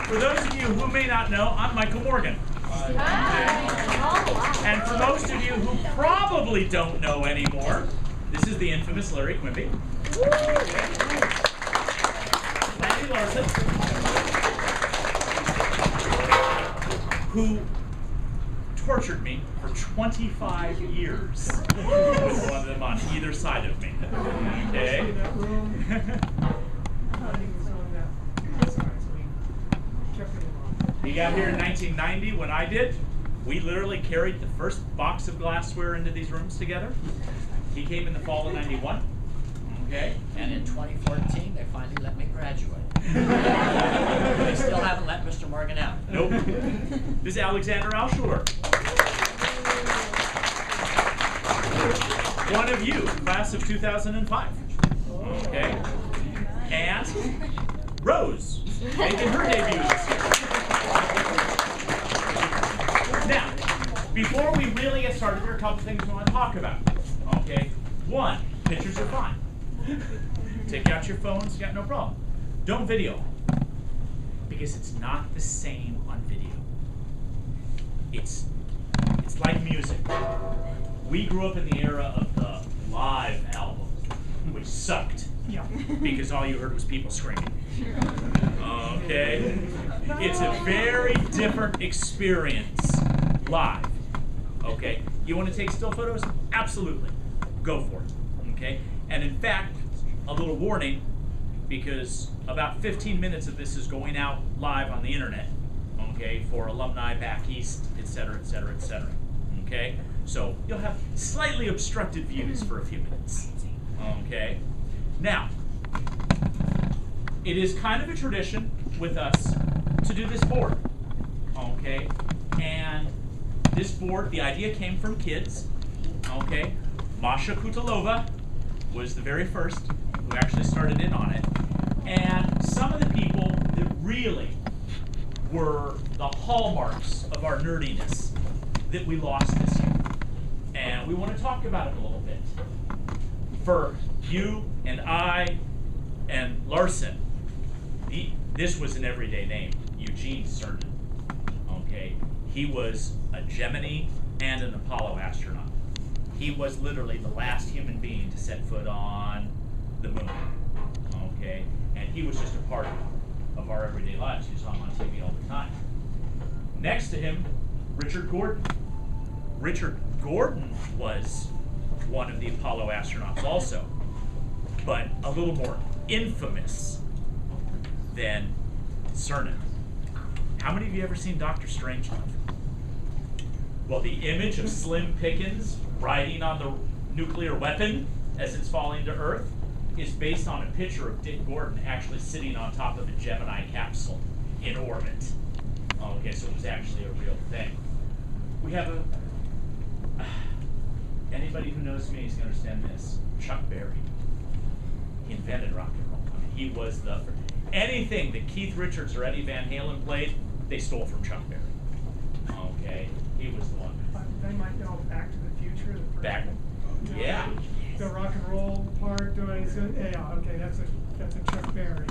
For those of you who may not know, I'm Michael Morgan. And for most of you who probably don't know anymore, this is the infamous Larry Quimby. Andy Larson, who tortured me for 25 years with one of them on either side of me. Okay? He got here in 1990 when I did. We literally carried the first box of glassware into these rooms together. He came in the fall of 91. Okay? And in 2014, they finally let me graduate. They still haven't let Mr. Morgan out. Nope. This is Alexander Alschuler. One of you, class of 2005. Okay? And Rose, making her debut this year. Now, before we really get started, there are a couple things we want to talk about. Okay? One, pictures are fine. Take out your phones, you got no problem. Don't video, because it's not the same on video. It's like music. We grew up in the era of the live album, which sucked. Yeah. Because all you heard was people screaming. Okay? It's a very different experience live. Okay? You want to take still photos? Absolutely. Go for it. Okay? And in fact, a little warning, because about 15 minutes of this is going out live on the internet, okay, for alumni back east, et cetera, et cetera, et cetera. Okay? So you'll have slightly obstructed views for a few minutes. Okay? Now, it is kind of a tradition with us to do this board. Okay? And this board, the idea came from kids. Okay? Masha Kutalova was the very first who actually started in on it. And some of the people that really were the hallmarks of our nerdiness that we lost this year. And we want to talk about it a little bit. For you and I and Larson, this was an everyday name, Eugene Cernan. Okay? He was a Gemini and an Apollo astronaut. He was literally the last human being to set foot on the moon. Okay? And he was just a part of our everyday lives. You saw him on TV all the time. Next to him, Richard Gordon. Richard Gordon was one of the Apollo astronauts also, but a little more infamous than Cernan. How many of you ever seen Dr. Strangelove? Well, the image of Slim Pickens riding on the nuclear weapon as it's falling to Earth is based on a picture of Dick Gordon actually sitting on top of a Gemini capsule in orbit. Okay, so it was actually a real thing. We have anybody who knows me is going to understand this. Chuck Berry. He invented rock and roll. I mean, he was anything that Keith Richards or Eddie Van Halen played, they stole from Chuck Berry. Okay, he was the one. They might know Back to the Future. Yeah. The rock and roll part, yeah, okay, that's a Chuck Berry.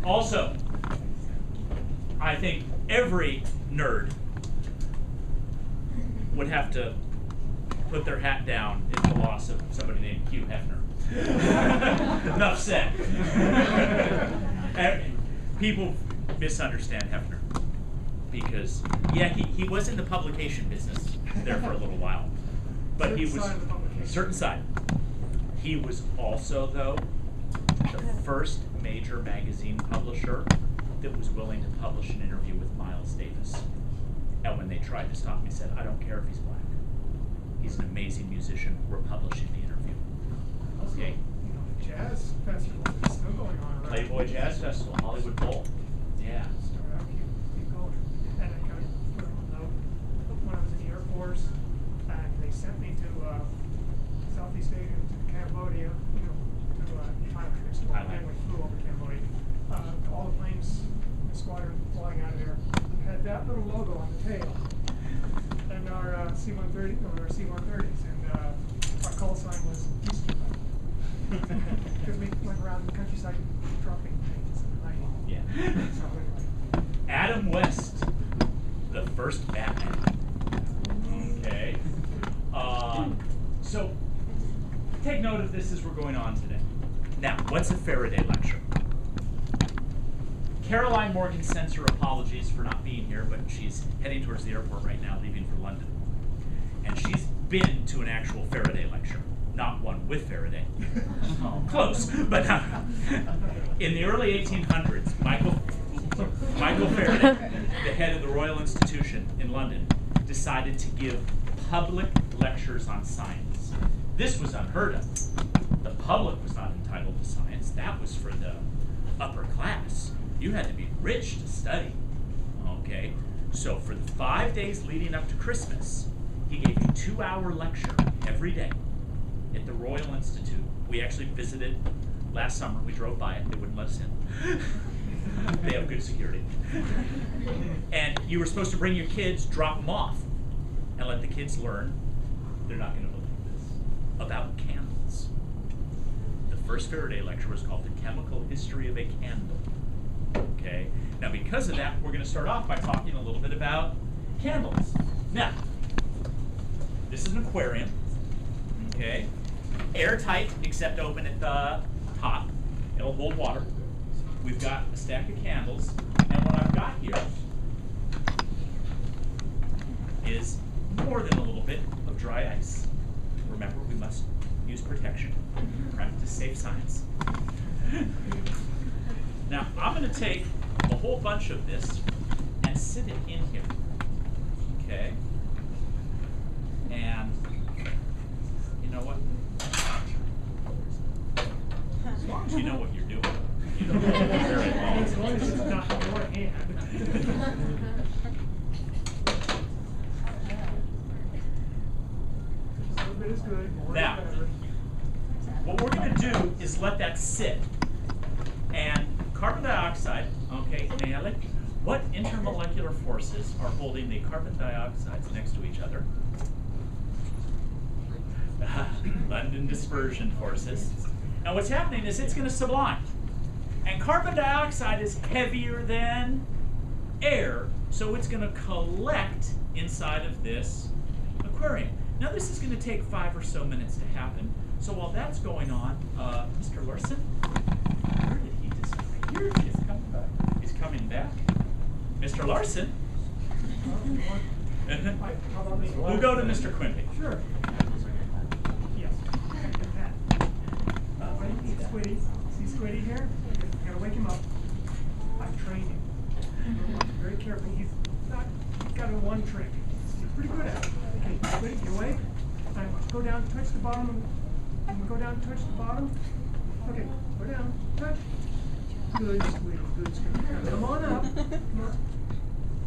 Also, I think every nerd would have to put their hat down at the loss of somebody named Hugh Hefner. Enough said. People misunderstand Hefner because, yeah, he was in the publication business there for a little while, but he was certain side. He was also, though, the first major magazine publisher that was willing to publish an interview with Miles Davis. And when they tried to stop me, said, "I don't care if he's black. He's an amazing musician. We're publishing the interview." Okay. You know, the jazz festival is still going on, right? Playboy Jazz Festival, Hollywood Bowl. Yeah. Start out, keep going. And I kind of put on a note when I was in the Air Force, and they sent me to Southeast Asia, to Cambodia, to Thailand. And we flew over Cambodia. All the planes, the squadron flying out of there, had that little logo on the tail. And our C-130, or our C-130s, and our call sign was Easter. Because we went around the countryside dropping things in the night. going on today. Now, what's a Faraday lecture? Caroline Morgan sends her apologies for not being here, but she's heading towards the airport right now, leaving for London. And she's been to an actual Faraday lecture, not one with Faraday. Close, but in the early 1800s, Michael Faraday, the head of the Royal Institution in London, decided to give public lectures on science. This was unheard of. The public was not entitled to science. That was for the upper class. You had to be rich to study. Okay? So for the 5 days leading up to Christmas, he gave a 2-hour lecture every day at the Royal Institute. We actually visited last summer. We drove by it. They wouldn't let us in. They have good security. And you were supposed to bring your kids, drop them off, and let the kids learn. They're not going to believe this. About candles. The first Faraday lecture was called The Chemical History of a Candle. Okay? Now because of that, we're going to start off by talking a little bit about candles. Now, this is an aquarium. Okay? Airtight, except open at the top. It'll hold water. We've got a stack of candles, and what I've got here is more than a little bit of dry ice. Remember, we must use protection, practice safe science. Now, I'm going to take a whole bunch of this and sit it in here, okay? And you know what? As long as you know what you're doing, you don't have to very long. As long as it's not in your hand. A little bit is good. More Now, is better. what we're going to do is let that sit. And carbon dioxide, okay, now what intermolecular forces are holding the carbon dioxides next to each other? London dispersion forces. Now what's happening is it's going to sublime. And carbon dioxide is heavier than air, so it's going to collect inside of this aquarium. Now this is going to take 5 or so minutes to happen. So while that's going on, Mr. Larson, where did he disappear? Here he is coming back. He's coming back. Mr. Larson. We'll go to Mr. Quimby. Sure. Yes. See Squiddy? See Squiddy here? You gotta wake him up. I've trained him. Very carefully. He's got a 1 trick. He's pretty good at it. Okay, Squiddy, you awake? Now go down, touch the bottom. Go down, touch the bottom. Okay, go down, touch. Good, Squiddy, good, Squiddy. Now come on up. Come on.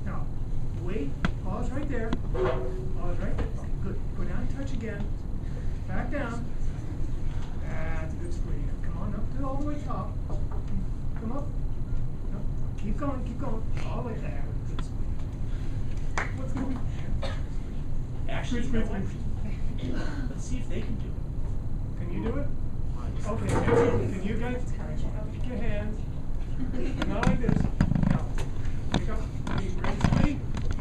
Now, wait, pause right there. Pause right there. Okay, good. Go down, touch again. Back down. That's a good Squiddy. Now come on up to all the way top. Come up. No, keep going, all the way there. Good Squiddy. What's going on? Actually, you know what? Let's see if they can do it. Can you do it? Okay, can you guys pick your hands? Not like this. Now, pick up. Are you ready, Squiddy?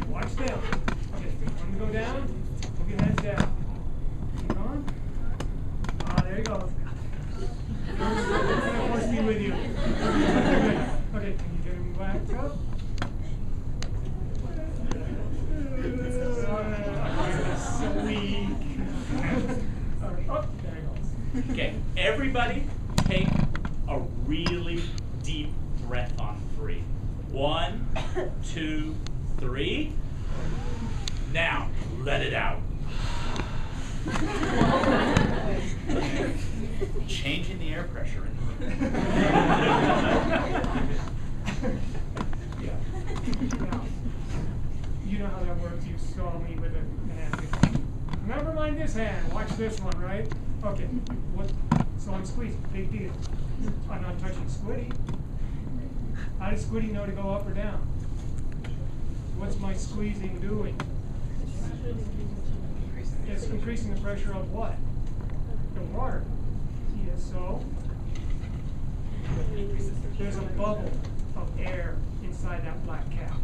Watch down. Okay, I'm gonna go down. Put your hands down. Keep on. Ah, there you go. I want to be with you. Okay, can you get him whacked up? So weak. Oh, there he goes. Okay, everybody take a really deep breath on 3. 1, 2, 3. Now, let it out. Changing the air pressure in the room. Now, you know how that works. You saw me with a hand before. Never mind this hand. Watch this one, right? Okay. What? So I'm squeezing. Big deal. I'm not touching Squiddy. How does Squiddy know to go up or down? What's my squeezing doing? It's increasing the pressure of what? The water. Yes, so there's a bubble of air inside that black cap.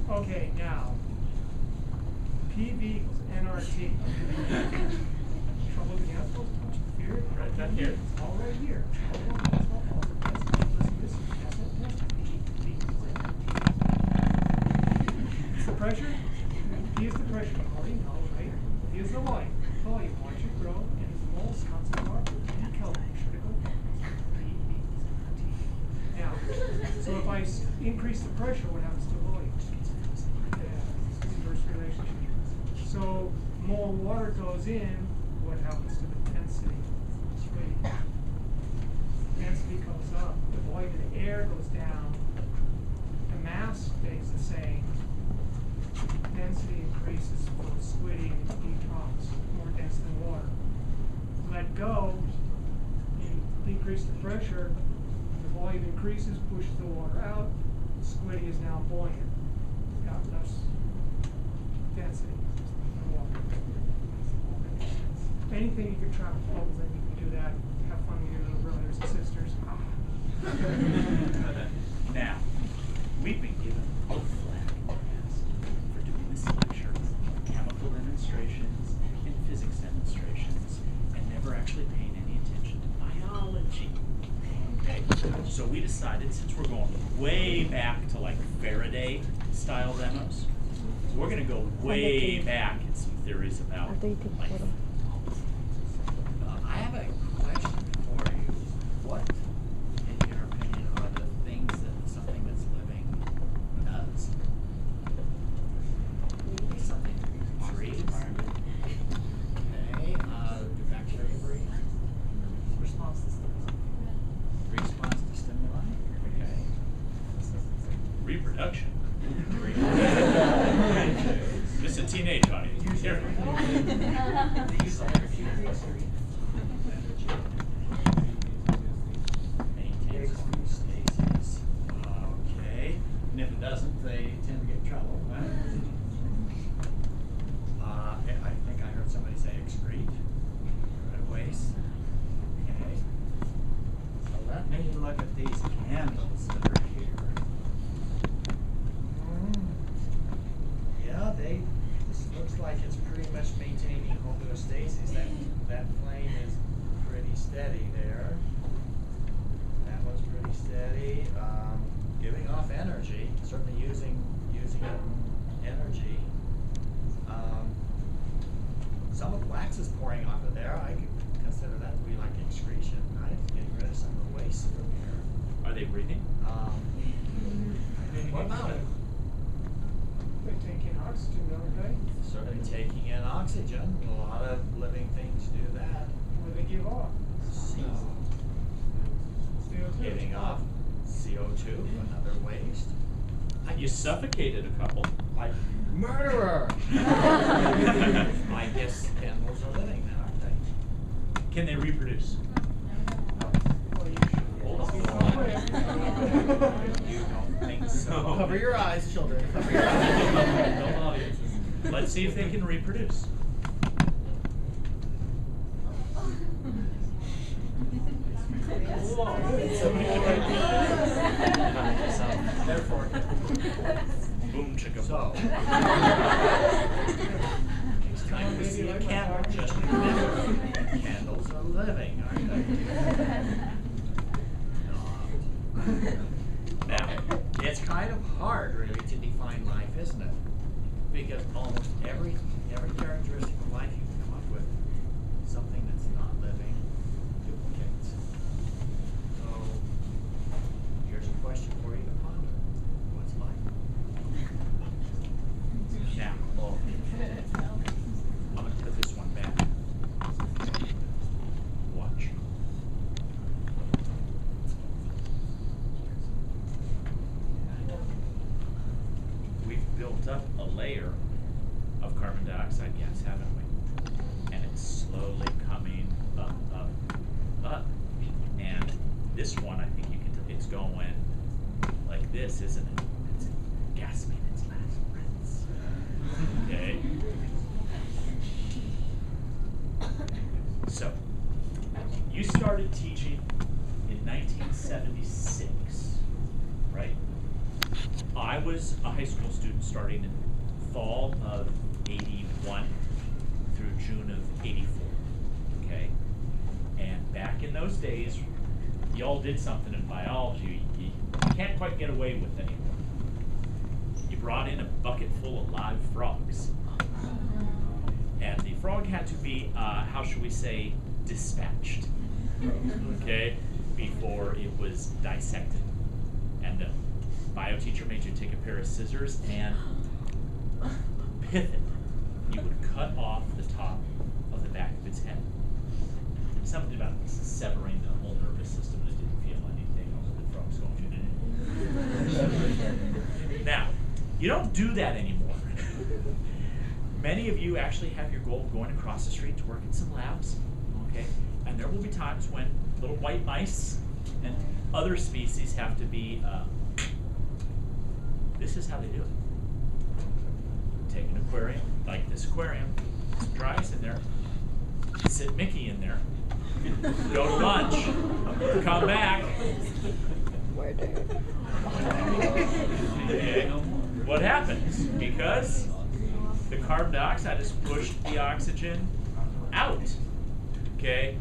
Okay, now PV equals nRT. Trouble with the assholes? Right down here. It's all right here. It's the pressure. Here's the pressure. You already know, right? Here's the volume. Volume. Why should grow? And it's moles, constant are Kelvin. Critical. Now, so if I increase the pressure, what happens to the volume? Inverse relationship. So more water goes in, what happens to the density? Density goes up, the volume of the air goes down, the mass stays the same, density increases for squiddy and Crocs, more dense than water. Let go, you decrease the pressure, the volume increases, pushes the water out, squiddy is now buoyant. It's got less density than water. Anything you can try to hold, then you can do that. Have fun with your little brothers and sisters. Now, we've been given a flag for doing this lecture, chemical demonstrations and physics demonstrations, and never actually paying any attention to biology. Okay, so we decided, since we're going way back to like Faraday style demos, we're going to go way back in some theories about life. I have a question for you. What, in your opinion, are the things that something that's living does? Something breathes. Okay. Do bacteria breathe? Response to stimuli. Response to stimuli. Okay. Reproduction. Just a teenage audience. Careful. They use energy. Maintains homeostasis. Okay. And if it doesn't, they tend to get in trouble, right? I think I heard somebody say excrete. Red waste. Okay. So let me look at these candles that are here. Yeah, this looks like it's pretty much maintaining homeostasis. That flame is pretty steady there. That one's pretty steady. Giving off energy, certainly using energy. Some of the wax is pouring off of there. I could consider that to be like excretion, right? Getting rid of some of the waste from here. Are they breathing? What about it? They take in oxygen, don't they? Certainly taking in oxygen. A lot of living things do that. What do they give off? CO2. Giving off CO2, another waste. You suffocated a couple. Like murderer! I guess candles are living then, aren't they? Can they reproduce? Well, you should. Hold on. You don't think so? Cover your eyes, children. Cover your eyes. No audiences. Let's see if they can reproduce. Therefore, Boom chicka. so next time we see a candle, just remember candles are living, aren't they? Now, it's kind of hard really to define life, isn't it? Because almost every characteristic of life you can come up with, something that's not living duplicates. So here's a question for you to ponder. What's life? Now, I'm going to put this one back. Watch. We've built up a layer of carbon dioxide gas, haven't we? And it's slowly coming up, up, up. And this one, I think you can tell, it's going like this, isn't it? It's gasping its last breaths. Okay? So, you started teaching in 1976, right? I was a high school student starting in fall of 81 through June of 84, okay? And back in those days, y'all did something in biology you can't quite get away with anymore. You brought in a bucket full of live frogs. And the frog had to be, how shall we say, dispatched, okay, before it was dissected. And the bio teacher made you take a pair of scissors and pith it. You would cut off the top of the back of its head. Something about severing the whole nervous system that didn't feel anything. The frog's going, Now, you don't do that anymore. Many of you actually have your goal of going across the street to work in some labs, okay? And there will be times when little white mice and other species have to be, this is how they do it. Take an aquarium, like this aquarium, some dry ice in there, sit Mickey in there, go to lunch, come back. Okay. What happens? Because the carbon dioxide has pushed the oxygen out. Okay?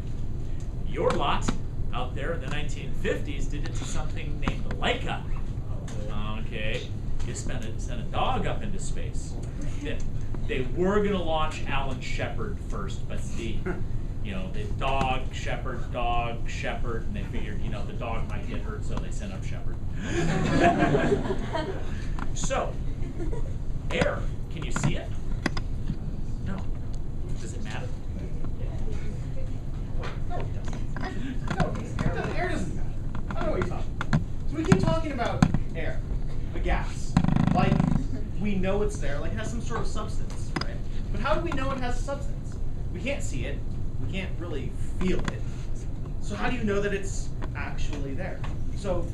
Your lot out there in the 1950s did it to something named the Leica. Okay? You sent a dog up into space. They were going to launch Alan Shepard first, but the dog, Shepard, and they figured, the dog might get hurt, so they sent up Shepard. So, air, can you see it? No. Does it matter? No, air doesn't matter. I don't know what you're talking about. So we keep talking about air, a gas. Like, we know it's there, like it has some sort of substance, right? But how do we know it has a substance? We can't see it. We can't really feel it. So how do you know that it's actually there? So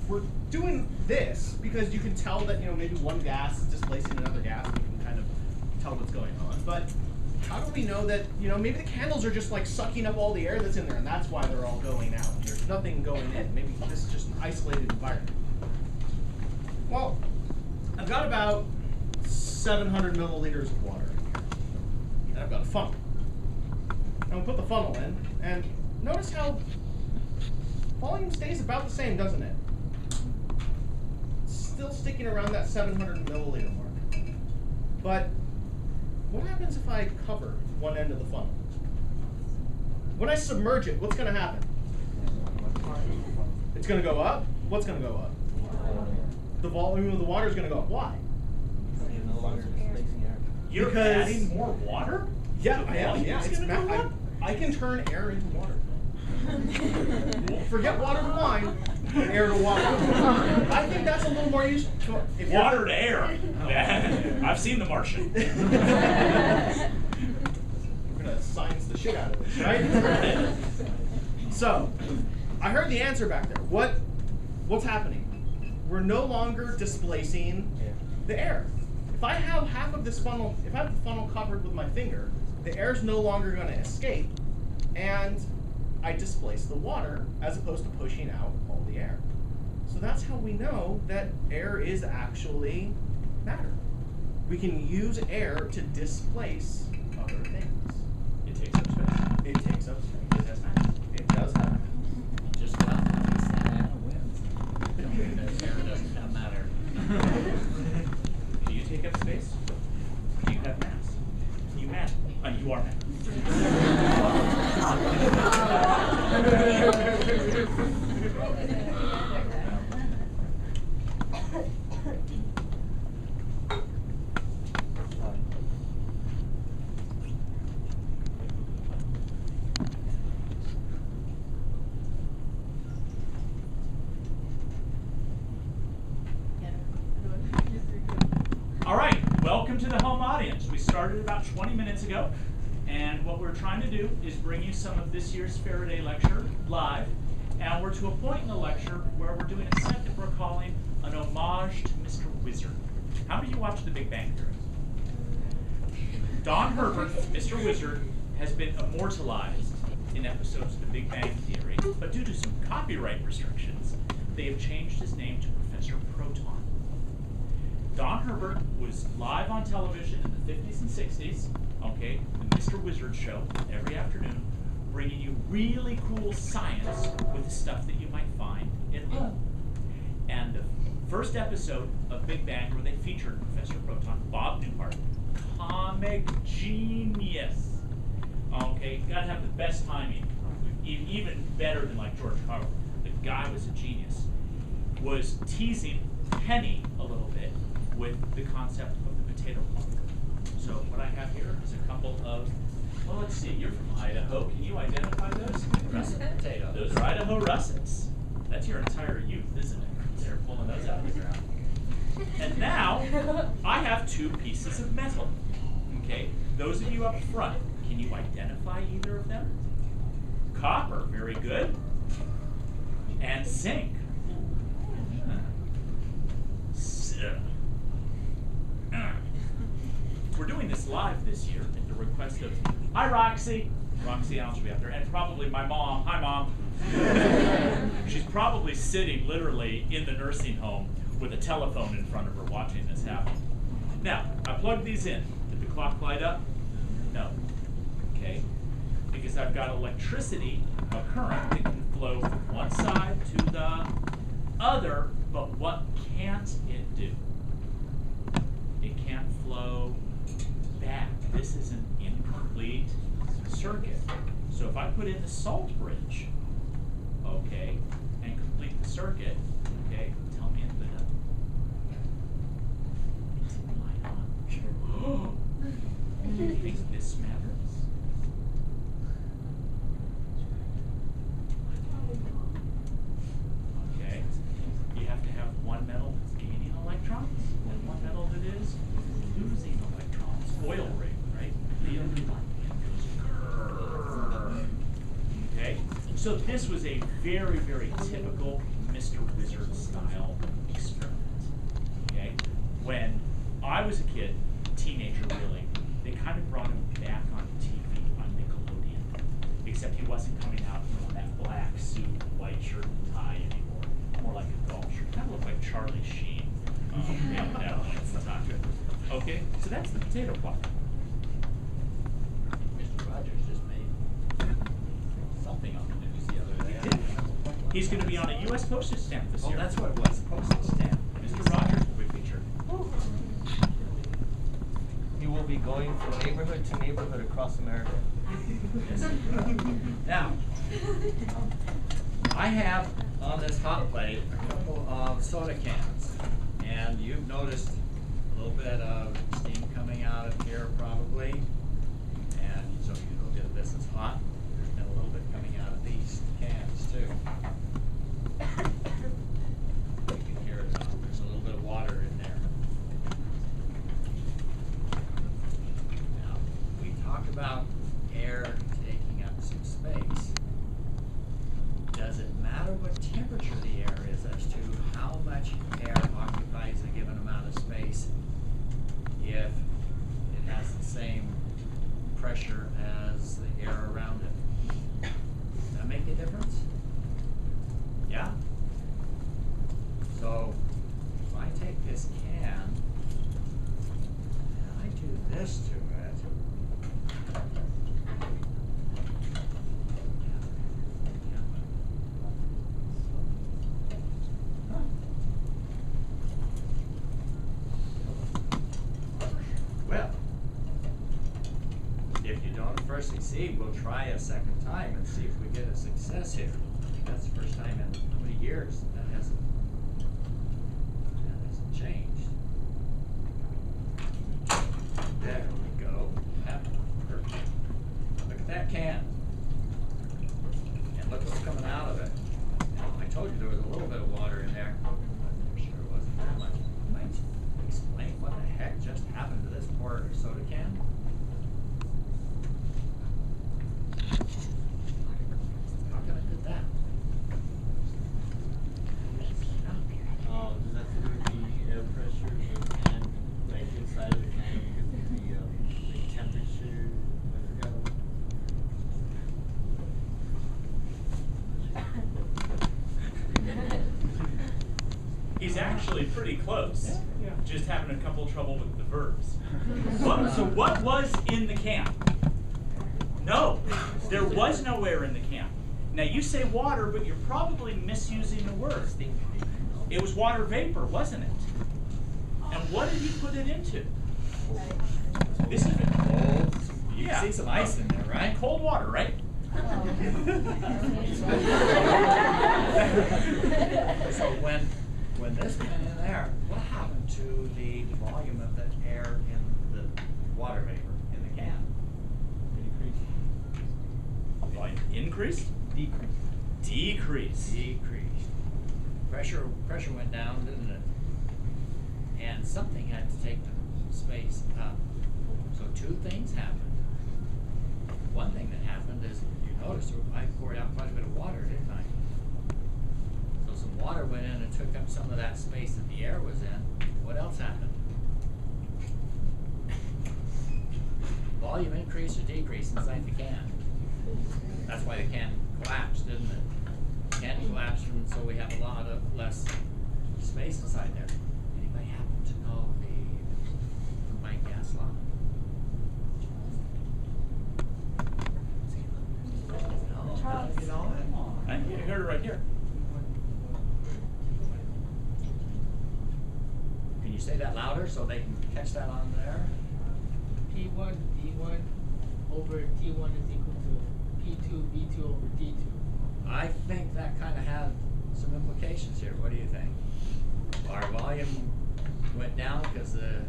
we're doing this because you can tell that maybe one gas is displacing another gas, and you can kind of tell what's going on. But how do we know that maybe the candles are just like sucking up all the air that's in there, and that's why they're all going out? There's nothing going in. Maybe this is just an isolated environment. Well, I've got about 700 milliliters of water in here, and I've got a funnel. And we'll put the funnel in, and notice how volume stays about the same, doesn't it? It's still sticking around that 700 milliliter mark. But what happens if I cover one end of the funnel? When I submerge it, what's going to happen? It's going to go up. What's going to go up? The volume of the water is going to go up. Why? You're adding more water? Yeah, I am. Yeah, I can turn air into water. Forget water to wine, air to water. I think that's a little more useful. Water to air. I've seen The Martian. We're gonna science the shit out of this, right? So, I heard the answer back there. What's happening? We're no longer displacing the air. If I have half of this funnel, if I have the funnel covered with my finger, the air is no longer going to escape, and I displace the water as opposed to pushing out all the air. So that's how we know that air is actually matter. We can use air to displace other things. It takes up space. It takes up space. It does matter. It does matter. Just about to be sad wins. Air doesn't have matter. Do you take up space? Do you have mass? You matter. You are matter. All right, welcome to the home audience. We started about 20 minutes ago, and what we're trying to do is bring you some of this year's Faraday Lecture live, and we're to a point in the lecture where we're doing a set that we're calling an homage to Mr. Wizard. How many of you watched The Big Bang Theory? Don Herbert, Mr. Wizard, has been immortalized in episodes of The Big Bang Theory, but due to some copyright restrictions, they have changed his name to Professor Proton. Don Herbert was live on television in the 50s and 60s, okay, the Mr. Wizard show every afternoon, bringing you really cool science with the stuff that you might find in home. And the first episode of Big Bang, where they featured Professor Proton, Bob Newhart, comic genius. Okay, you gotta have the best timing, even better than like George Carlin. The guy was a genius. Was teasing Penny a little bit with the concept of the potato plug. So what I have here is a couple of, well, let's see, you're from Idaho. Can you identify those? Russet potatoes. Those are Idaho russets. That's your entire youth, isn't it? They're pulling those out of the ground. And now, I have two pieces of metal. Okay, those of you up front, can you identify either of them? Copper, very good. And zinc. We're doing this live this year at the request of, hi Roxy Allen should be out there, and probably my mom. Hi Mom. She's probably sitting literally in the nursing home with a telephone in front of her watching this happen. Now, I plugged these in. Did the clock light up? No. Okay. Because I've got electricity, a current that can flow from one side to the other, but what can't it do? It can't flow back. This is an incomplete circuit. So if I put in the salt bridge, okay, and complete the circuit, okay, tell me if the light on. Do you think this matters? Okay. You have to have one metal that's gaining electrons and one metal that is losing electrons. Oil ring, right? The okay. So this was a very, very typical Mr. Wizard style experiment. Okay. When I was a kid, teenager really, they kind of brought him back on TV on Nickelodeon. Except he wasn't coming out in that black suit, white shirt and tie anymore. More like a golf shirt. Kind of looked like Charlie Sheen. Yeah, that's the time. Okay, so that's the potato plot. Mr. Rogers just made something on the news the other day. He did. He's going to be on a U.S. postage stamp this year. Oh, that's what it was, postage stamp. Mr. Rogers will be featured. He will be going from neighborhood to neighborhood across America. Yes. Now, I have on this hot plate a couple of soda cans, and you've noticed a little bit of steam coming out of here probably, and so you know that this is hot. There's been a little bit coming out of these cans too. You can hear it. There's a little bit of water in there. Now, we talk about air taking up some space. Does it matter what temperature the air is as to how much air occupies a given amount of space if it has the same pressure as the air around it? Does that make a difference? Yeah? So, if I take this can and I do this to it, well, if you don't first succeed, we'll try a second time and see if we get a success here. That's the first time in how many years that hasn't changed. There we go. Perfect. Look at that can. And look what's coming out of it. Now, I told you there was a little bit of water in there. I'm sure it wasn't that much. Might explain what the heck just happened to this poor soda can? How can I do that? Does that have to do with the air pressure in the can, like inside of the can, the temperature? I forgot what. He's actually pretty close. Yeah. Just having a couple trouble with the verbs. So what was in the can? No. There was no air in the can. Now you say water, but you're probably misusing the word. It was water vapor, wasn't it? And what did he put it into? This is Cold. You Yeah. can see some ice in there, right? cold water, right? So when this went in there, what happened to the volume of the air in the water vapor in the can? Volume increased? Decreased. Decreased. Pressure went down, didn't it? And something had to take the space up. So two things happened. One thing that happened is, you noticed I poured out quite a bit of water, didn't I? So some water went in and took up some of that space that the air was in. What else happened? Volume increased or decreased inside the can. That's why the can collapsed, didn't it? The can collapsed, and so we have a lot of less space inside there. Anybody happen to know the combined gas law? No. Charles. You know it? I heard it right here. Can you say that louder so they can catch that on there? P1 V1 over T1 is equal to P2 V2 over T2. I think that kind of had some implications here. What do you think? Our volume went down because the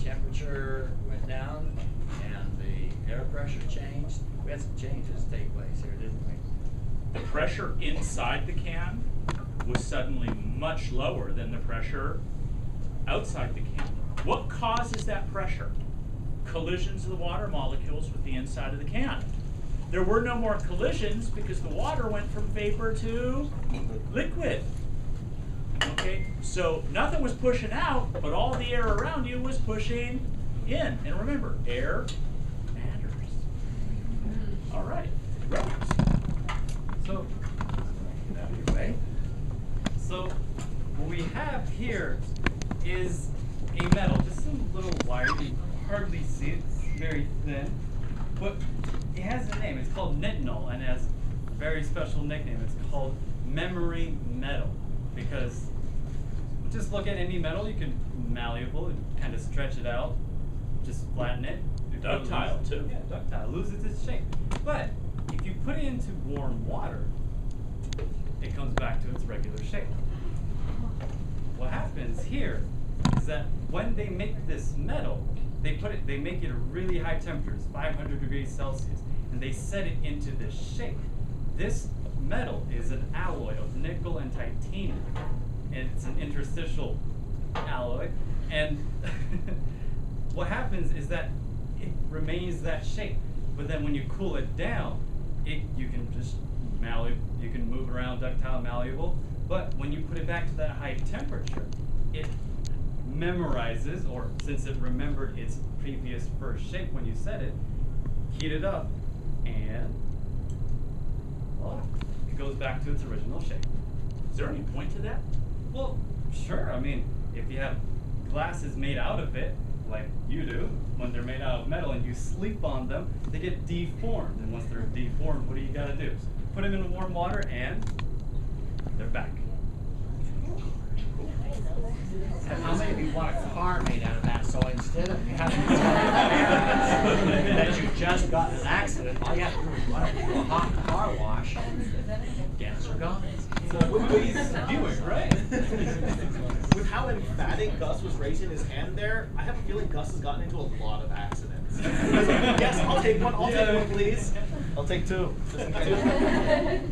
temperature went down and the air pressure changed. We had some changes take place here, didn't we? The pressure inside the can was suddenly much lower than the pressure outside the can. What causes that pressure? Collisions of the water molecules with the inside of the can. There were no more collisions because the water went from vapor to liquid. Okay, so nothing was pushing out, but all the air around you was pushing in. And remember, air matters. All right. So, Anyway, so what we have here is a metal, just a little wire. You can hardly see it. It's very thin, but it has a name. It's called nitinol, and it has a very special nickname. It's called memory metal because just look at any metal. You can malleable and kind of stretch it out, just flatten it. Ductile, too. Yeah, ductile. Loses its shape. But if you put it into warm water, it comes back to its regular shape. What happens here is that when they make this metal, they make it at really high temperatures, 500 degrees Celsius, and they set it into this shape. This metal is an alloy of nickel and titanium, and it's an interstitial alloy. And what happens is that it remains that shape, but then when you cool it down, you can just you can move around, ductile, malleable. But when you put it back to that high temperature, it memorizes, or since it remembered its previous first shape when you set it, heat it up, and voila, it goes back to its original shape. Is there any point to that? Well, sure. I mean, if you have glasses made out of it, like you do, when they're made out of metal and you sleep on them, they get deformed. And once they're deformed, what do you got to do? Put them in warm water and they're back. and how many of you want a car made out of that? So instead of having to tell you that you just got in an accident, all you have to do is run it through a hot car wash, dents are gone. So what he's doing, right? With how emphatic Gus was raising his hand there, I have a feeling Gus has gotten into a lot of accidents. Yes, I'll take one. I'll take one, please. I'll take two. Just in case.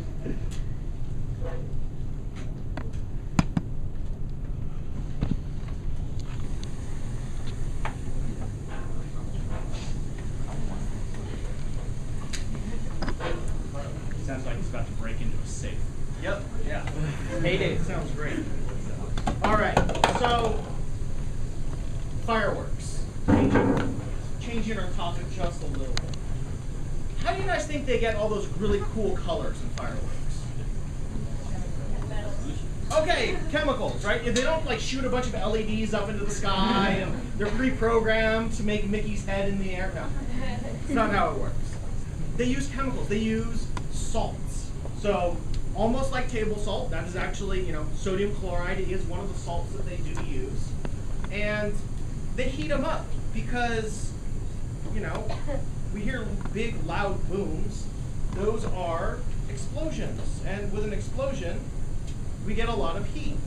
Sounds like he's about to break into a safe. Yep. Yeah. 8-8 sounds great. All right. So fireworks. Changing our topic just a little bit. How do you guys think they get all those really cool colors in fireworks? Okay, chemicals, right? They don't like shoot a bunch of LEDs up into the sky and they're pre-programmed to make Mickey's head in the air. No, it's not how it works. they use chemicals. They use salts. So almost like table salt, that is actually, sodium chloride is one of the salts that they do use. And they heat them up because, we hear big loud booms. Those are explosions. And with an explosion, we get a lot of heat.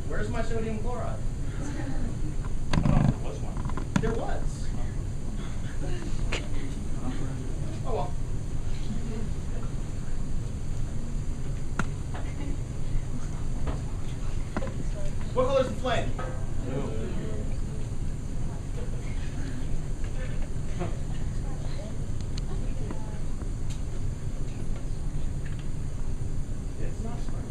Where's my sodium chloride? I thought there was one. There was. Oh well. What color is the flame? It's not spraying.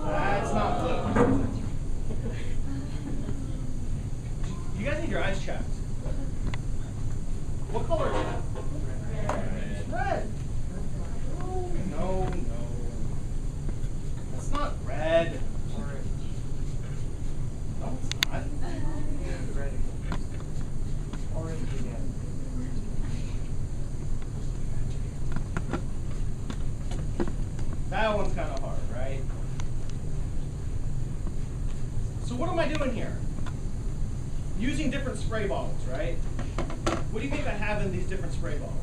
That's not blue. You guys need your eyes checked. What color is that? Red. No. That's not red. No, it's not. That one's kind of hard, right? So what am I doing here? Using different spray bottles, right? What do you think I have in these different spray bottles?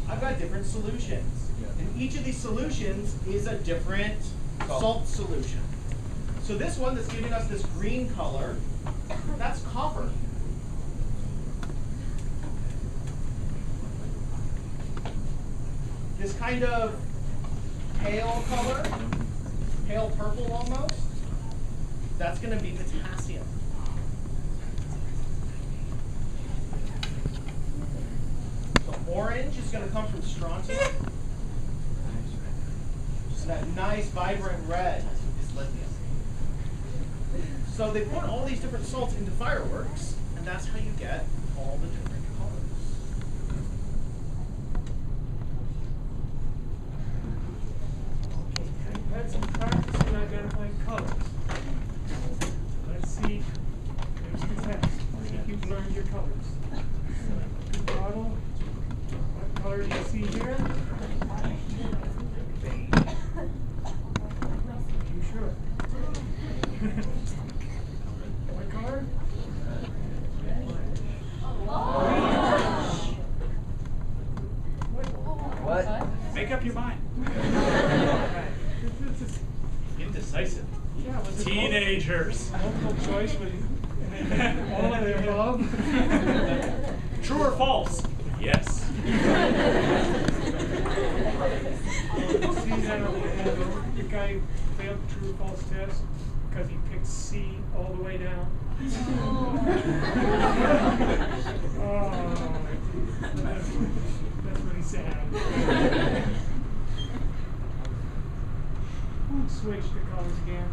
I've got different solutions. And each of these solutions is a different salt solution. So this one that's giving us this green color, that's copper. This kind of pale color, pale purple almost, that's going to be potassium. The orange is going to come from strontium. So that nice vibrant red is lithium. So they put all these different salts into fireworks, and that's how you get all the different colors. I've had some practice in identifying colors. Let's see. There's the test. I think you've learned your colors. Good bottle. What color do you see here? You sure? What color? What? Make up your mind. Indecisive. Yeah, was it Teenagers. multiple choice with all of the above? True or false? Yes. See that on the guy failed the true or false test because he picked C all the way down. Oh, that's what he said. Switch the colors again.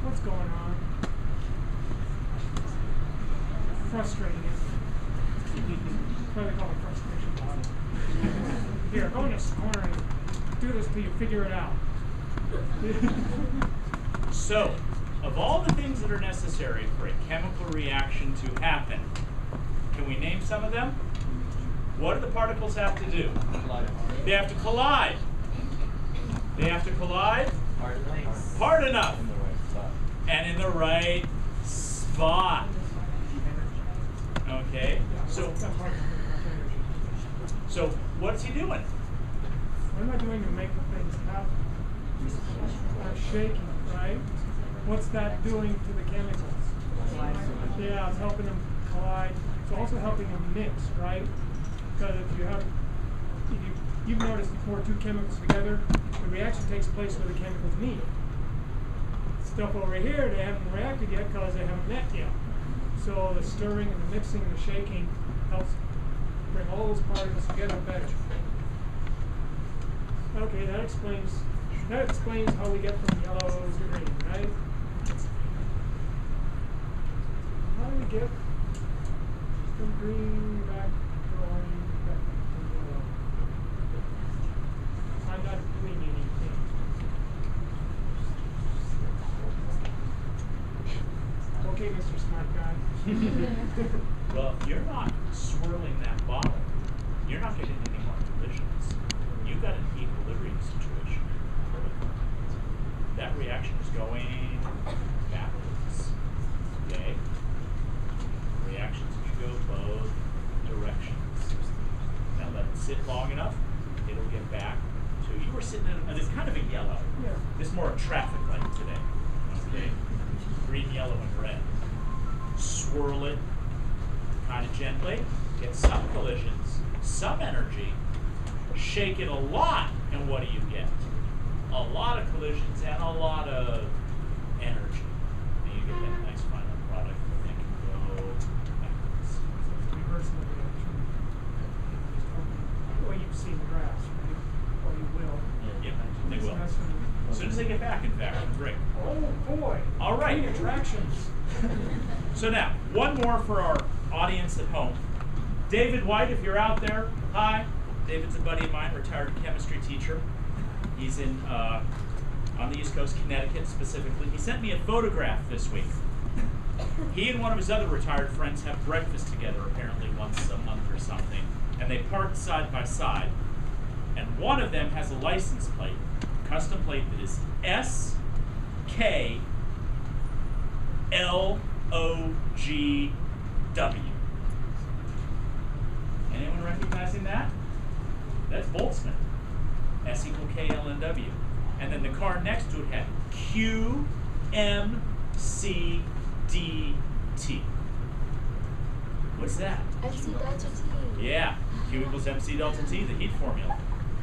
What's going on? Frustrating, isn't it? Probably call it frustration bottle. Here, go in this corner and do this till you figure it out. So, of all the things that are necessary for a chemical reaction to happen, can we name some of them? What do the particles have to do? They have to collide. They have to collide hard enough and in the right spot. Okay, so what's he doing? What am I doing to make the things happen? I'm shaking, right? What's that doing to the chemicals? Yeah, it's helping them collide. It's also helping them mix, right? Because if you've noticed before two chemicals together, the reaction takes place where the chemicals meet. Stuff over here, they haven't reacted yet because they haven't met yet. So the stirring and the mixing and the shaking helps bring all those particles together better. Okay, that explains how we get from yellow to green, right? How do we get from green back to orange? Well, if you're not swirling that bottle, you're not getting any more collisions. You've got an equilibrium situation. That reaction is going backwards. Okay? Reactions can go both directions. Now let it sit long enough, it'll get back to, you were sitting in, and it's kind of a yellow. Yeah. This is more a traffic light today. Okay? Green, yellow, and red. Swirl it kind of gently, get some collisions, some energy, shake it a lot, and what do you get? A lot of collisions and a lot of energy. And you get that nice final product that can go backwards. Reversing the reaction. Well, you've seen the graphs, right? Or you will. Yep, they will. So that's when- As soon as they get back, in fact, it's great. Oh, boy. All right. Three attractions. So now, one more for our audience at home. David White, if you're out there, hi. David's a buddy of mine, retired chemistry teacher. He's in on the East Coast, Connecticut specifically. He sent me a photograph this week. He and one of his other retired friends have breakfast together apparently once a month or something, and they parked side by side. And one of them has a license plate, custom plate that is SKLOGW. Anyone recognizing that? That's Boltzmann. S equal KLNW. And then the car next to it had QMCDT. What's that? MC Delta T. Yeah, Q equals MC delta T, the heat formula.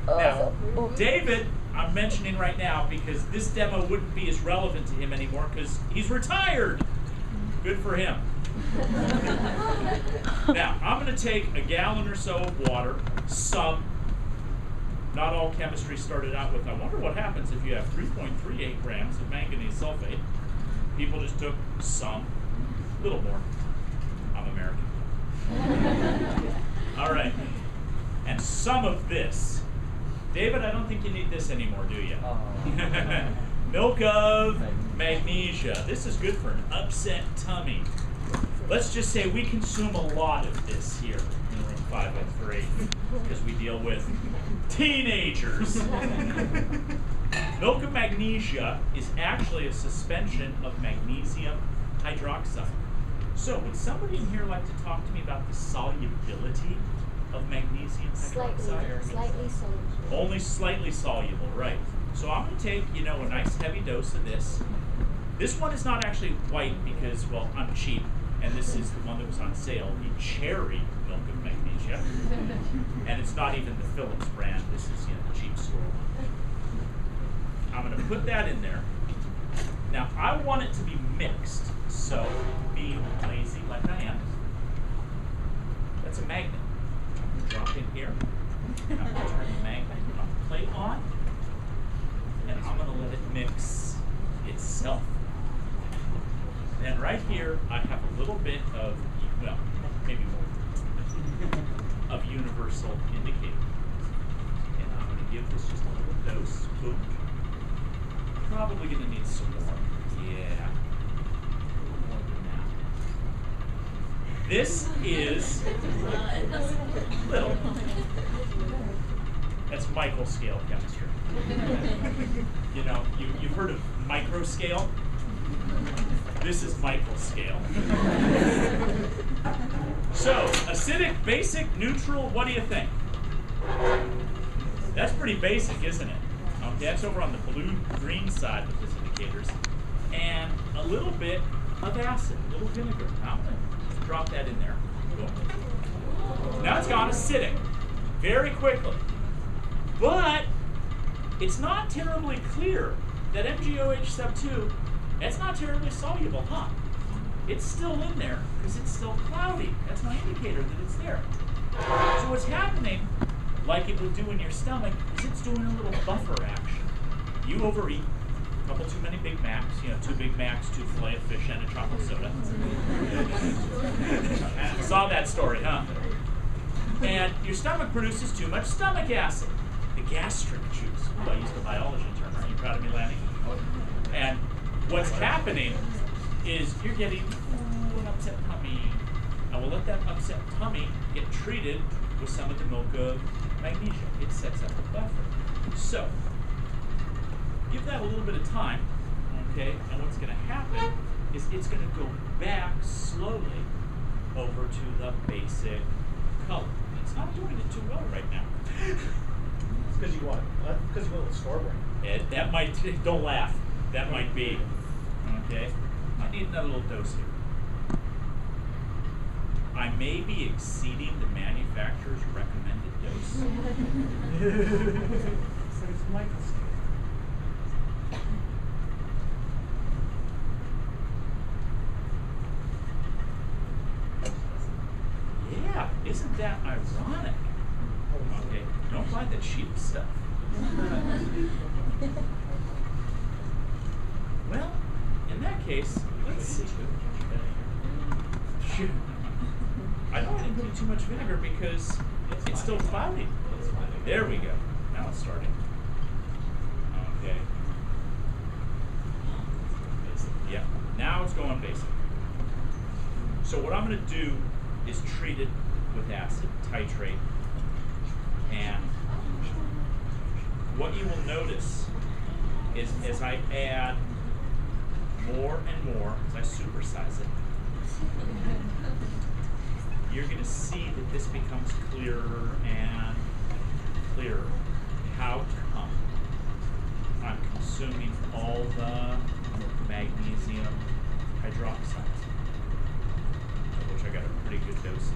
Now, David, I'm mentioning right now because this demo wouldn't be as relevant to him anymore because he's retired. Good for him. Now, I'm going to take a gallon or so of water, some. Not all chemistry started out with, I wonder what happens if you have 3.38 grams of manganese sulfate. People just took some, a little more. I'm American. All right. And some of this. David, I don't think you need this anymore, do you? Milk of magnesia. This is good for an upset tummy. Let's just say we consume a lot of this here in room 503 because we deal with teenagers. Milk of magnesia is actually a suspension of magnesium hydroxide. So would somebody in here like to talk to me about the solubility of magnesium hydroxide? Slightly soluble. Only slightly soluble, right. So I'm going to take, a nice heavy dose of this. This one is not actually white because, well, I'm cheap, and this is the one that was on sale, the cherry milk of magnesia. And it's not even the Phillips brand, this is, the cheap store one. I'm going to put that in there. Now, I want it to be mixed, so being lazy like I am, that's a magnet. I'm going to drop in here. I'm going to turn the magnet plate on, and I'm going to let it mix itself. And right here, I have a little bit of, well, maybe more, of universal indicator. And I'm going to give this just a little dose. Boom. Probably going to need some more. Yeah. A little more than that. This is little. That's microscale chemistry. You've heard of microscale? This is microscale. So, acidic, basic, neutral, what do you think? That's pretty basic, isn't it? Okay, that's over on the blue-green side with these indicators. And a little bit of acid, a little vinegar. Now, let's drop that in there. Boom. Now it's gone acidic very quickly. But it's not terribly clear that MgOH sub 2, that's not terribly soluble, huh? It's still in there because it's still cloudy. That's my indicator that it's there. So what's happening, like it would do in your stomach, is it's doing a little buffer action. You overeat, a couple too many Big Macs, 2 Big Macs, 2 filet of fish, and a chocolate soda. Saw that story, huh? And your stomach produces too much stomach acid. The gastric juice. Oh, I used a biology term. Are you proud of me, Lanny? And what's happening is you're getting an upset tummy, and we'll let that upset tummy get treated with some of the milk of magnesia. It sets up a buffer. So, give that a little bit of time, okay? And what's going to happen is it's going to go back slowly over to the basic color. It's not doing it too well right now. It's because you want the store brand. That might, don't laugh. That might be, okay? I need another little dose here. I may be exceeding the manufacturer's recommended dose. So it's microscope. Yeah, isn't that ironic? Okay, don't buy the cheap stuff. Well, in that case, let's see. Shoot. I don't want to do too much vinegar because it's still cloudy. There we go. Now it's starting. Okay. Yeah, now it's going basic. So what I'm going to do is treat it with acid, titrate, and what you will notice is as I add more and more, as I supersize it, you're going to see that this becomes clearer and clearer. How come? I'm consuming all the magnesium hydroxide, of which I got a pretty good dose of.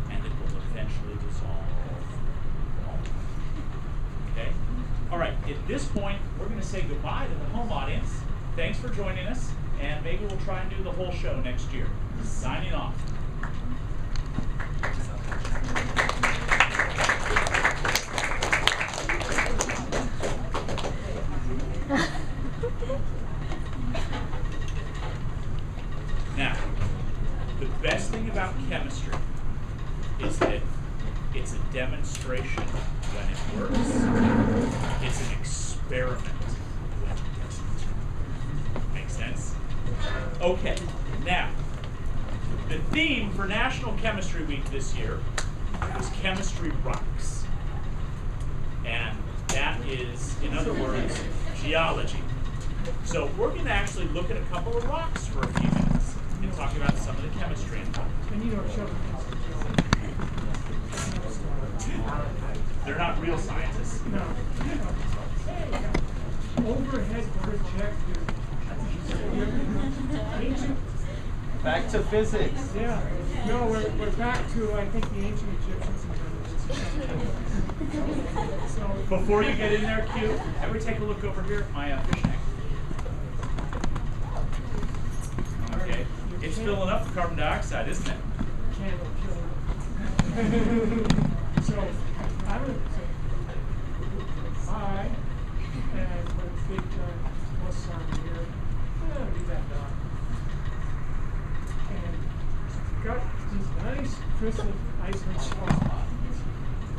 And it will eventually dissolve. Okay? All right, at this point, we're going to say goodbye to the home audience. Thanks for joining us, and maybe we'll try and do the whole show next year. Signing off. Now, the best thing about chemistry is that it's a demonstration when it works. It's an experiment when it doesn't. Make sense? Okay, now, the theme for National Chemistry Week this year is Chemistry Rocks. And that is, in other words, geology. So we're going to actually look at a couple of rocks for a few minutes and talk about some of the chemistry involved. And you don't show them. They're not real scientists. No. Overhead projector. Ancient. Back to physics. Yeah. No, we're back to, I think, the ancient Egyptians. So, Before you get in there, Q, ever take a look over here at my fish tank? Okay. It's filling up with carbon dioxide, isn't it? candle killer. So, I would say hi, and put a big plus sign here. Leave that dot. And got these nice crystal Iceland sparks.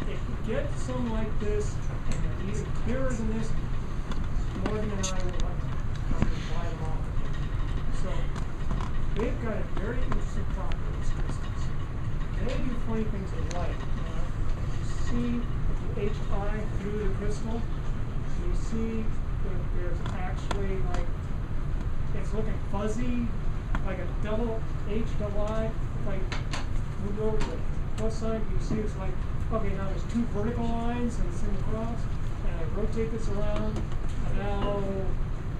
If you get some like this, and even clearer than this, Morgan and I would like to come and buy them off of you. So, they've got a very interesting property, these crystals. They do funny things with light. You see the HI through the crystal. You see that there's actually like, it's looking fuzzy, like a double H double I. If I move over to the plus side, you see it's like, okay, now there's two vertical lines and a single cross. And I rotate this around, and now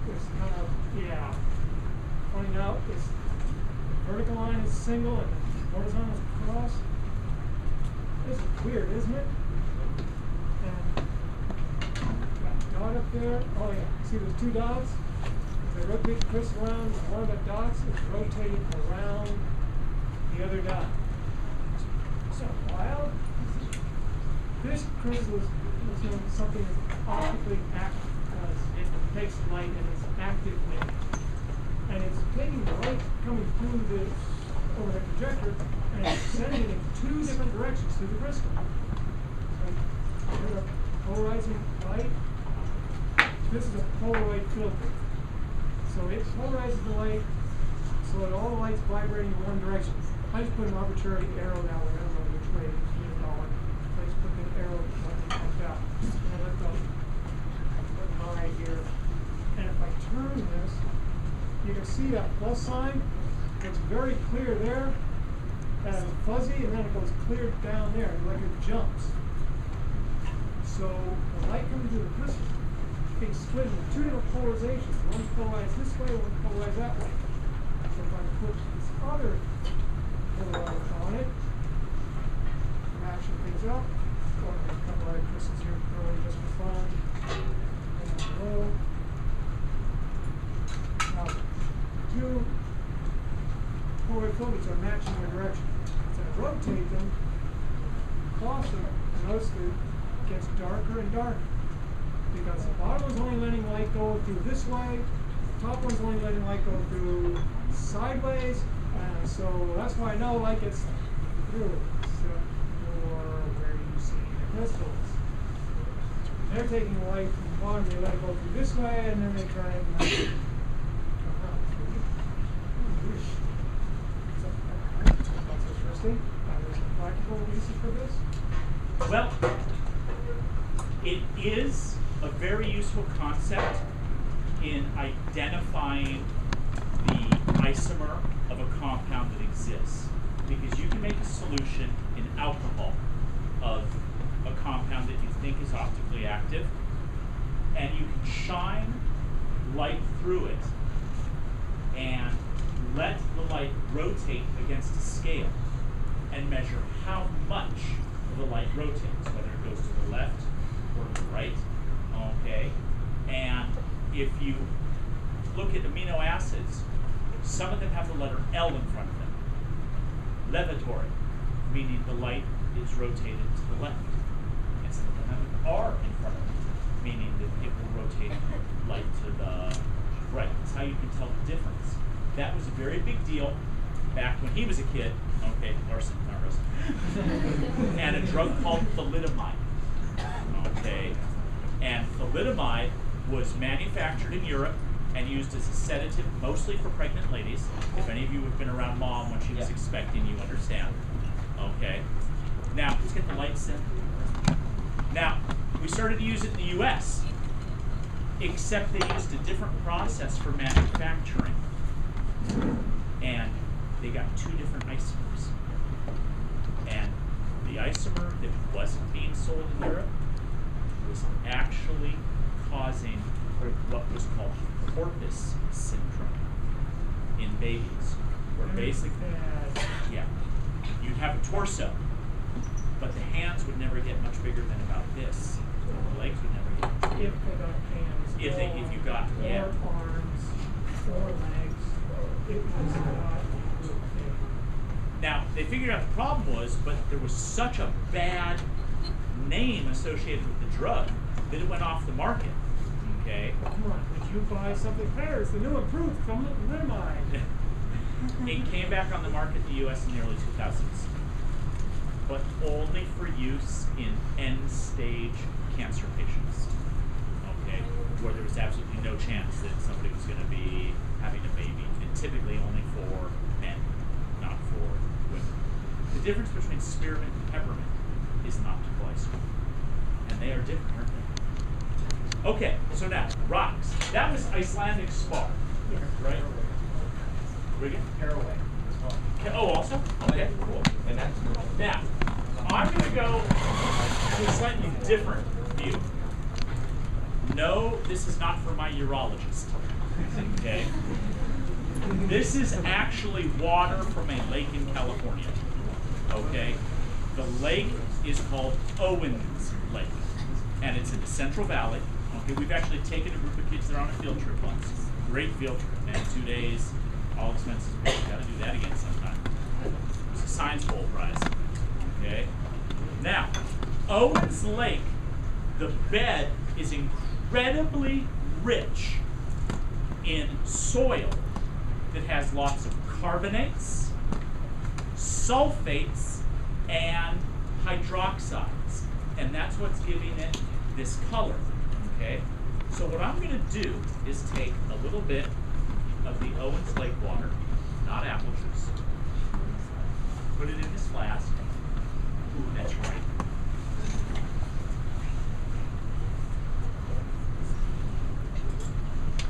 it's kind of, yeah, pointing out this vertical line is single and the horizontal is cross. This is weird, isn't it? And got a dot up there. Oh yeah, see those two dots? As I rotate the crystal around, one of the dots is rotating around the other dot. So wild. This crystal is something that's optically active because it takes light and it's active light. And it's taking the light coming through the overhead projector and it's sending it in two different directions through the crystal. So there's a polarizing light. this is a Polaroid filter. So it polarizes the light so that all the light's vibrating in one direction. I just put an arbitrary arrow down there, I don't know which way it's being going. I just put the arrow like that. And I let go. Put mine here. And if I turn this, you can see that plus sign. It's very clear there. And fuzzy, and then it goes clear down there, like it jumps. So the light coming through the crystal being split into two different polarizations. One's polarized this way, one's polarized that way. So if I put this other polarizer on it, matching things up, or a couple other crystals here early just for fun. And roll. Now, two Polaroid filters are matching their direction. So I rotate them, cross them, and notice that it gets darker and darker. Because the bottom one's only letting light go through this way, the top one's only letting light go through sideways, and so that's why I know light gets through, except for where you see the crystals. They're taking the light from the bottom, they let it go through this way, and then they try and that's interesting. There's some practical uses for this. Well, it is a very useful concept in identifying the isomer of a compound that exists. Because you can make a solution in alcohol of a compound that you think is optically active, and you can shine light through it and let the light rotate against a scale and measure how much the light rotates, whether it goes to the left or to the right. Okay, and if you look at amino acids, some of them have the letter L in front of them. Levatory, meaning the light is rotated to the left. And some of them have an R in front of them, meaning that it will rotate light to the right. That's how you can tell the difference. That was a very big deal back when he was a kid. Okay, Larson, not Larson. And a drug called thalidomide. Okay. And thalidomide was manufactured in Europe and used as a sedative mostly for pregnant ladies. If any of you have been around mom when she was expecting, you understand. Okay. Now, let's get the lights in. Now, we started to use it in the US, except they used a different process for manufacturing. And they got two different isomers. And the isomer that wasn't being sold in Europe was actually causing what was called corpus syndrome in babies, where basically, you'd have a torso, but the hands would never get much bigger than about this. The legs would never get If they got hands, if you got or arms, or legs, it was not good. Now, they figured out the problem was, but there was such a bad name associated with the drug that it went off the market. Okay? Come on, did you buy something better? It's the new improved thalidomide. It came back on the market in the US in the early 2000s, but only for use in end-stage cancer patients. Okay? Where there was absolutely no chance that somebody was going to be having a baby, and typically only for men, not for women. The difference between spearmint and peppermint is an optical isomer. And they are different, aren't they? Okay, so now, rocks. That was Icelandic spar, right? Riggin? Caraway. Oh, also? Okay, cool. And that's Now, I'm going to go to a slightly different view. No, this is not for my urologist. Okay? This is actually water from a lake in California. Okay? The lake is called Owens Lake, and it's in the Central Valley. Okay, we've actually taken a group of kids there on a field trip once. Great field trip, man. 2 days, all expenses paid. Got to do that again sometime. It's a Science Bowl prize. Okay? Now, Owens Lake, the bed is incredibly rich in soil that has lots of carbonates, sulfates, and hydroxides. And that's what's giving it this color. Okay? So what I'm going to do is take a little bit of the Owens Lake water, not apple juice, put it in this flask. Ooh, that's right.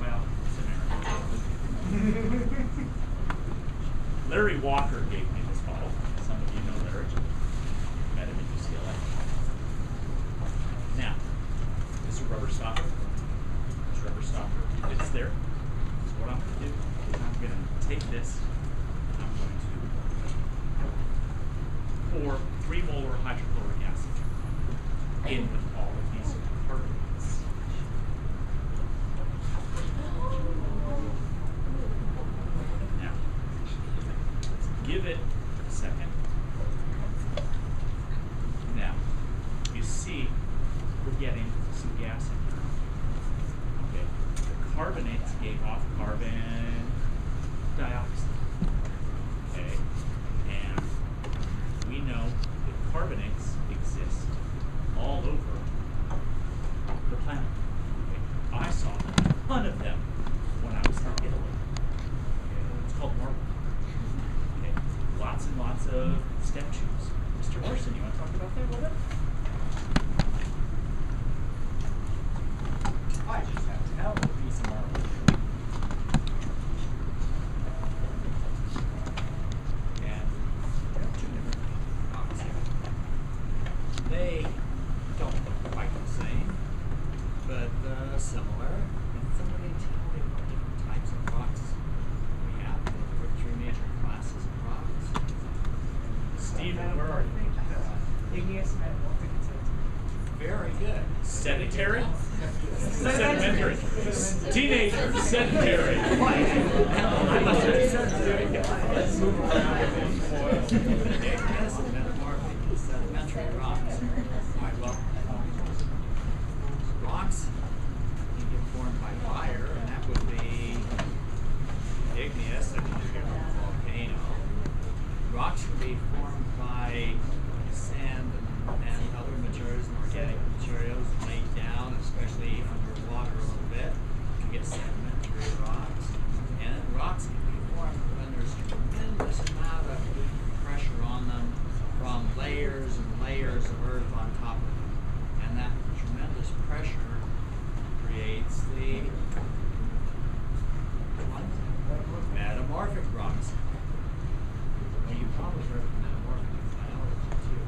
Well, it's American. Larry Walker gave me this bottle. Some of you know Larry. Met him at UCLA. Now, this is a rubber stopper. This rubber stopper fits there. So what I'm going to do is I'm going to take this and I'm going to pour 3 molar hydrochloric acid in with all of these carbonates. Now, let's give it a second. Now, you see we're getting some gas in here. Okay, the carbonates gave off carbon dioxide. Okay, and we know that carbonates exist all over the planet. Okay, I saw a ton of them when I was in Italy. Okay, it's called marble. Okay, lots and lots of step shoes. Mr. Larson, you want to talk about that a little bit? I just have to have a piece of marble. And we have 2 different rocks here. They don't look quite the same, but similar. And somebody tell me what different types of rocks we have. There are 3 major classes of rocks. Stephen, where are you? Igneous, metamorphic, and sedimentary. Very good. Sedentary? Sedimentary. Teenager, sedentary. I must have said let's move on. Igneous and metamorphic and sedimentary rocks. Alright, well, rocks can get formed by fire, and that would be igneous, that can be a volcano. Rocks can be formed by sand and other materials and organic materials laid down, especially underwater a little bit. You can get sedimentary rocks. And rocks can be formed when there's tremendous amount of pressure on them from layers and layers of earth on top of them. And that tremendous pressure creates the metamorphic rocks. Well, you probably heard of metamorphic in biology too.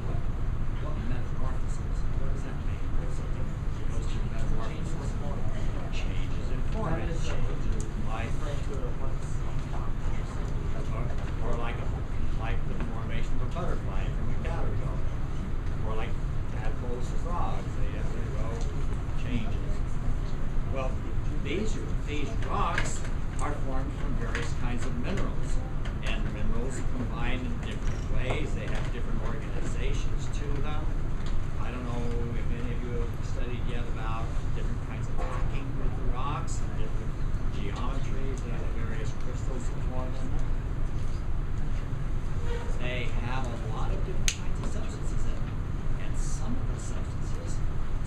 What metamorphosis? What does that mean? Something goes through metamorphosis. Changes in form. Like, or like the formation of a butterfly from a caterpillar. Or like tadpoles to frogs. They undergo changes. Well, these rocks are formed from various kinds of minerals. And minerals combine in different ways. They have different organizations to them. I don't know if any of you have studied yet about different kinds of packing with the rocks and different geometries and the various crystals that form in them. They have a lot of different kinds of substances in them. And some of the substances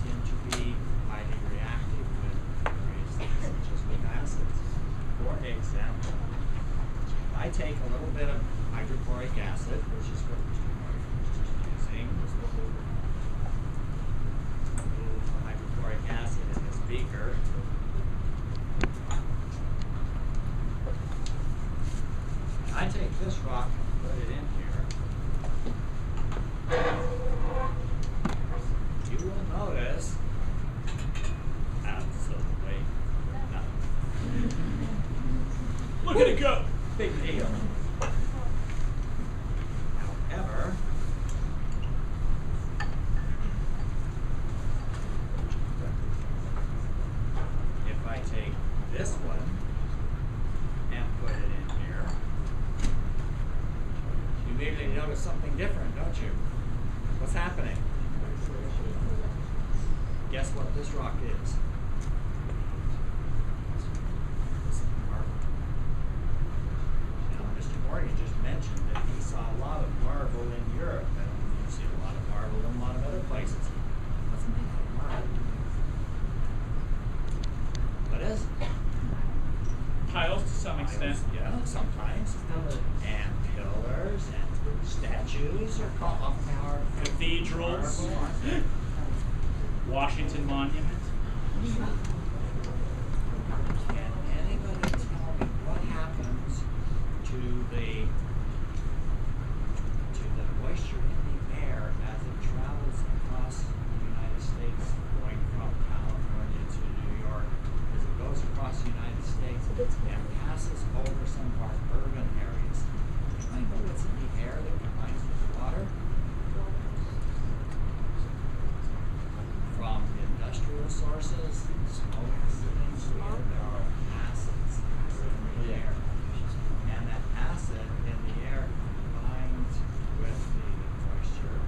tend to be highly reactive with various things, such as with acids. For example, I take a little bit of hydrochloric acid, which is what Mr. Morgan was just using. Just a little hydrochloric acid in this beaker. I take this rock and put it in here. You will notice absolutely nothing. Look at it go! Big deal. However, if I take this one and put it in here, you immediately notice something different, don't you? What's happening? Guess what this rock is? Morgan just mentioned that he saw a lot of marble in Europe, and you see a lot of marble in a lot of other places. What's made of marble? Washington Monument. Can anybody tell me what happens to the moisture in the air as it travels across the United States, going from California to New York, as it goes across the United States and passes over some of our urban areas? Do I know what's in the air that combines with the water? From industrial sources, smoke, things, there are acids that are in the air. And that acid in the air combines with the moisture,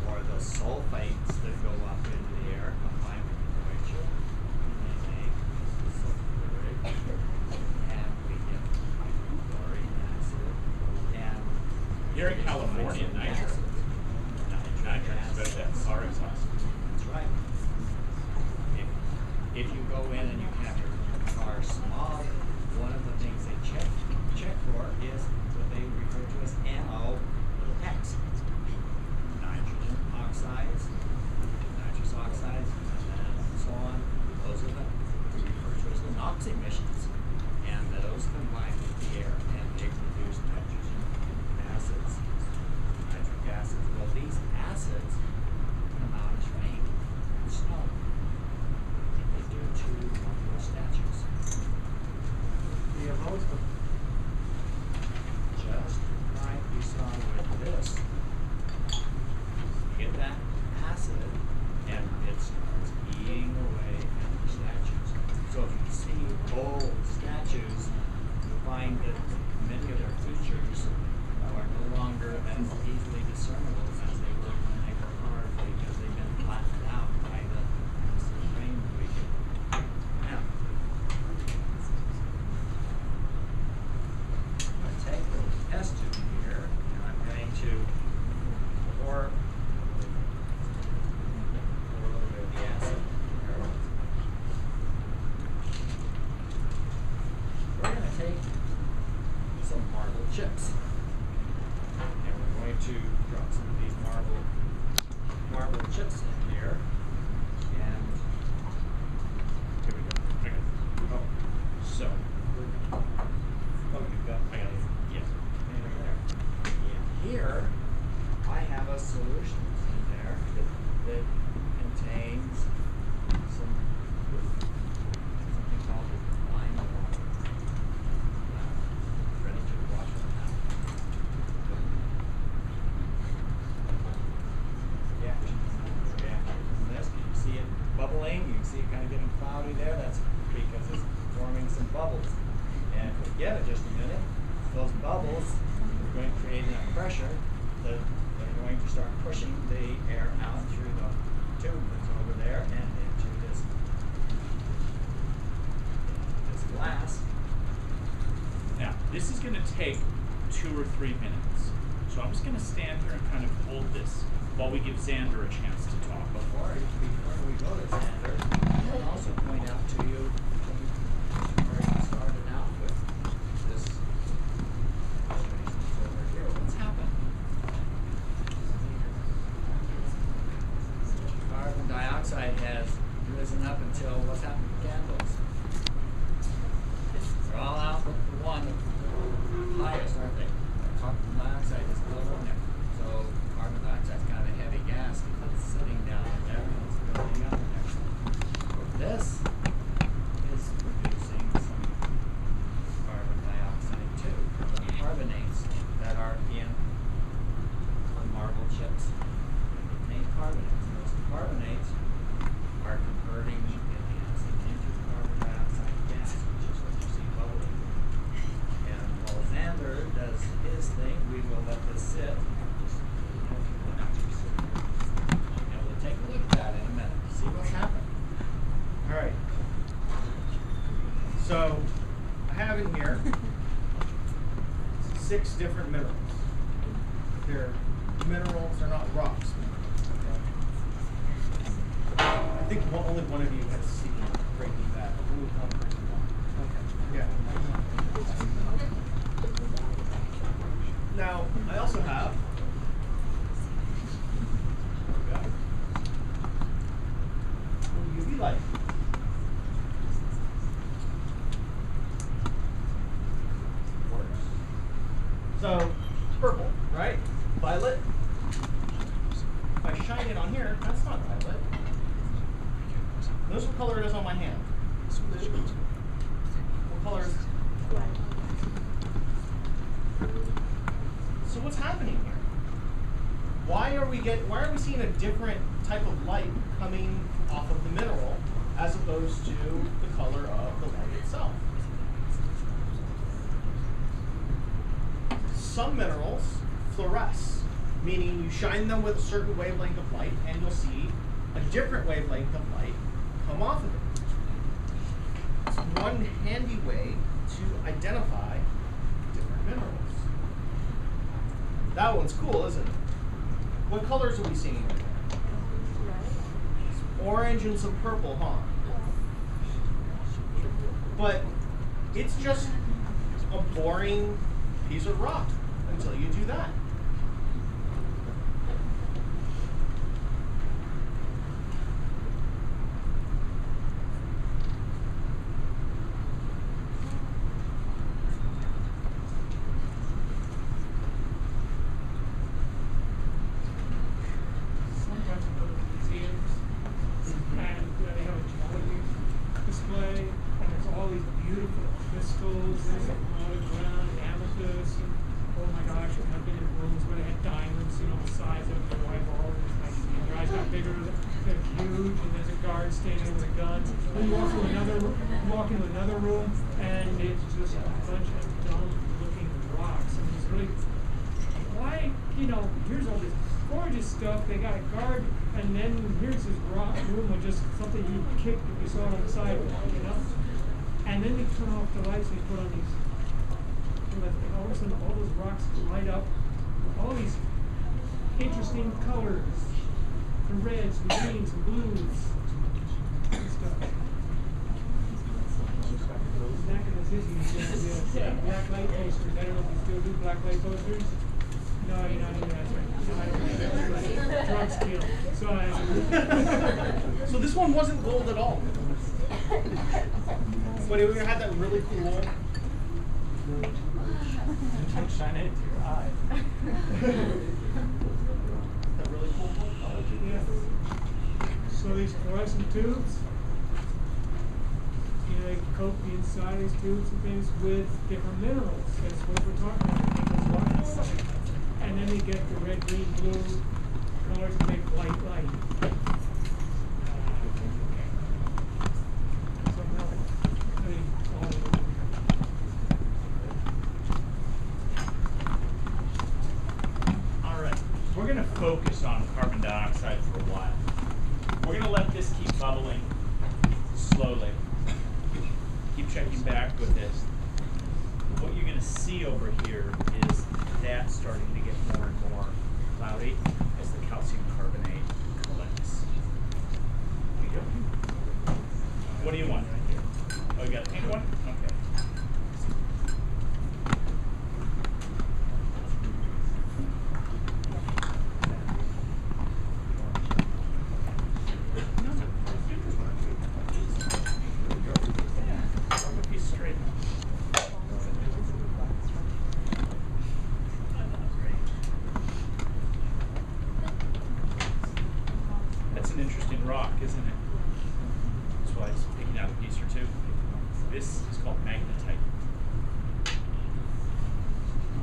or the sulfates that go up into the air combine with the moisture, and they make sulfuric, and we get hydrochloric acid, and Here in California, nitrous. Nitrous is better than car exhaust. That's right. If you go in and you have your car smog, one of the things they check for is what they refer to as NOx, nitrogen oxides, nitrous oxides, and so on. Those are the referred to as the NOx emissions, and those combine with the air and they produce nitrogen acids, nitric acids. Well, these acids come out as rain and snow. They do to marble statues. The roads were Just like we saw with this. Get that acid and it starts eating away at the statues. So if you see old statues, you'll find that many of their features are no longer as easily discernible as they were when they were carved, because they've been flattened out by the acid rain that we get. Now, I'm going to take a little test tube here, and I'm going to pour a little bit of the acid here. We're going to take some marble chips, and we're going to drop some of these marble chips in here, and Here we go. I got it. Oh, so. oh, you've got, I got it. Yes. over there. And here, I have a solution in there that contains something called lime water. Ready to wash it out. Reaction from this. You can see it bubbling. You can see it kind of getting cloudy there. That's because it's forming some bubbles. And if we give it just a minute, those bubbles are going to create enough pressure that they're going to start pushing the air out through the tube that's over there and into this glass. Now, this is going to take 2 or 3 minutes. So I'm just going to stand here and kind of hold this while we give Xander a chance to talk. Before we go to Xander, I'll also point out to you where I started out with this illustration over here. What's happened? Carbon dioxide has risen up until what's happened to candles? They're all out with the one highest, aren't they? Carbon dioxide is low in there. So carbon dioxide is kind of a heavy gas because it's sitting down in there and it's building up in there. So this is producing some carbon dioxide too, from the carbonates that are in marble chips. They contain carbonates. And those carbonates are converting the acid into carbon dioxide gas, which is what you see bubbling. And while Xander does his thing, we will let this sit. And we'll take a look at that in a minute, see what's happened. All right. So I have in here 6 different minerals. They're minerals, they're not rocks. Okay. I think only one of you has seen Breaking Bad. Who would want Breaking Bad? Okay. Yeah. Now, I also have light. Works. So, purple, right? Violet. If I shine it on here, that's not violet. Notice what color it is on my hand. What color is it? So what's happening here? Why are we seeing a different type of light coming off of the mineral as opposed to the color of the light itself? Some minerals fluoresce, meaning you shine them with a certain wavelength of light and you'll see a different wavelength of light come off of it. It's one handy way to identify different minerals. That one's cool, isn't it? What colors are we seeing right there? Orange and some purple, huh? But it's just a boring piece of rock until you do that. Sometimes I go to museums and they have a geology display and there's all these beautiful crystals, there's a lot of ground, amethyst, and oh my gosh, I've been in rooms where they had diamonds, you know, the size of your eyeball, and it's like, their eyes got bigger, they're huge, and there's a guard standing there with a gun. Then you walk into another room, and it's just a bunch of dumb-looking rocks. I mean, it's really, why, you know, here's all this gorgeous stuff, they got a guard, and then here's this rock room with just something you kicked if you saw it on the sidewalk, you know? And then they turn off the lights and they put on these, and all of a sudden all those rocks light up with all these interesting colors. The reds, the greens, the blues, and stuff. Back in the 60s, the black light posters. I don't know if you still do black light posters. No, you're not doing that. No, I don't do drugs kill. So this one wasn't gold at all. But we had that really cool. Don't shine it into your eye. That really cool gold color. Yeah. So these fluorescent tubes, you know, they coat the inside of these tubes and things with different minerals. That's what we're talking about. And then they get the red, green, blue colors to make white light. So now, putting all of them. All right, we're going to focus on carbon dioxide for a while. We're going to let this keep bubbling slowly. Keep checking back with this. What you're going to see over here is that starting to get more and more cloudy as the calcium carbonate collects. What do you want? Oh, you got the pink one? Okay. That's an interesting rock, isn't it? That's why it's picking out a piece or two. This is called magnetite.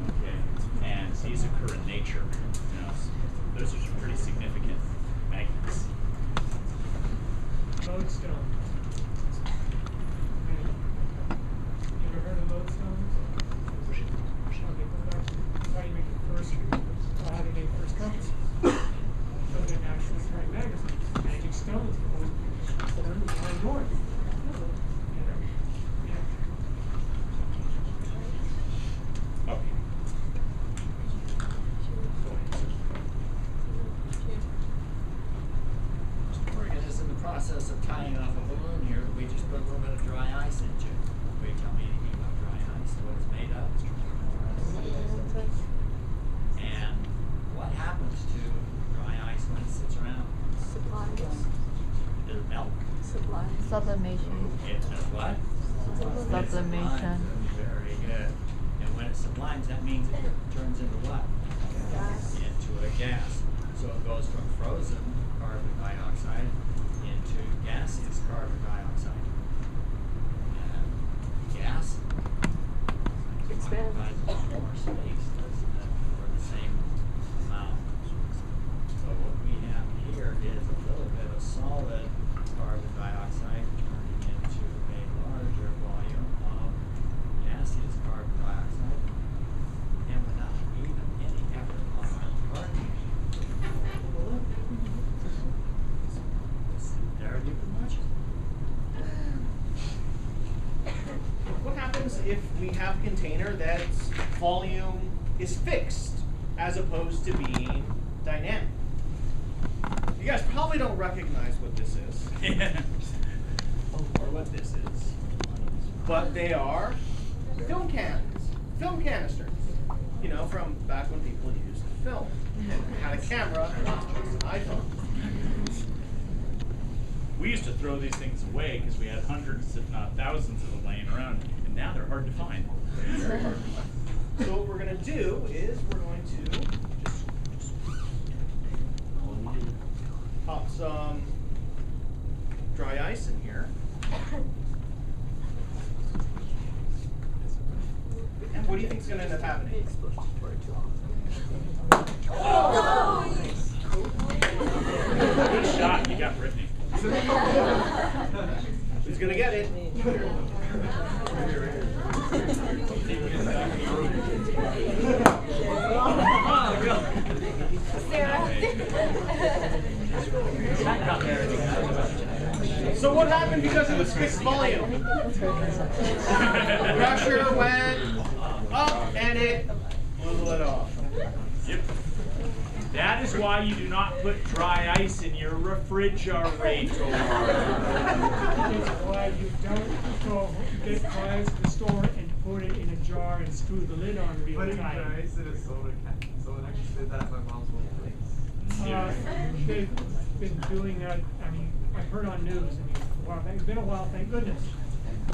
Okay, and these occur in nature. You know, those are some pretty significant magnets. Lodestone. You ever heard of lodestones? Okay, go back to how you make the first, how they make first compass. So they're naturally occurring magnets. Magic stones are always born behind north. Okay. Oregon is in the process of tying off a balloon here that we just put a little bit of dry ice into. Will you tell me anything about dry ice, what it's made of? And what happens to dry ice when it sits around? Supplies. Does it melt? Sublimation. It what? Sublimation. Very good. And when it sublimes, that means it turns into what? Gas. Into a gas. So it goes from frozen carbon dioxide into gaseous carbon dioxide. And gas Expands. occupies more space, doesn't it, for the same amount. So what we have here is a little bit of solid carbon dioxide turning into a larger volume of gaseous carbon dioxide, and without even any effort on our part. There you can watch it. What happens if we have a container that's volume is fixed as opposed to being dynamic? You guys probably don't recognize what this is. Or what this is. But they are film cans, film canisters. You know, from back when people used film and had a camera, not just an iPhone. We used to throw these things away because we had hundreds, if not thousands, of them laying around, and now they're hard to find. Very hard to find. So what we're going to do is we're going to just pop some dry ice in here. And what do you think is going to end up happening? Good shot, you got Brittany. Who's going to get it? So what happened because it was fixed volume? Pressure went up and it blew it off. Yep. That is why you do not put dry ice in your refrigerator. It's why you don't go get dry ice from the store and put it in a jar and screw the lid on real Putting tight. dry ice in a soda can. Someone actually did that at my mom's old place. They've been doing that. I mean, I've heard on news. Wow, it's been a while, thank goodness.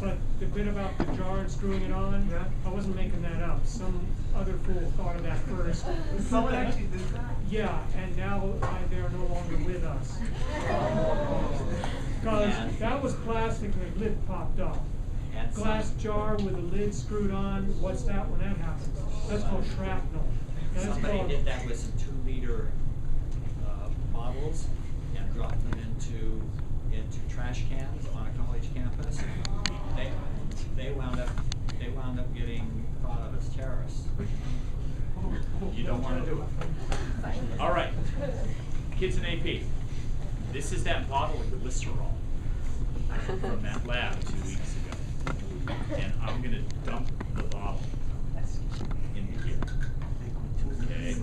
But the bit about the jar and screwing it on, Yeah. I wasn't making that up. Some other fool thought of that first. Someone actually did that? Yeah, and now they're no longer with us. Because that was plastic and the lid popped off. And Glass jar with the lid screwed on, what's that when that happens? That's called shrapnel. That's somebody called, did that with some 2-liter bottles and dropped them into trash cans on a college campus. They wound up getting thought of as terrorists. You don't want to do it. All right, kids in AP. This is that bottle of glycerol from that lab 2 weeks ago. And I'm going to dump the bottle into here. Okay.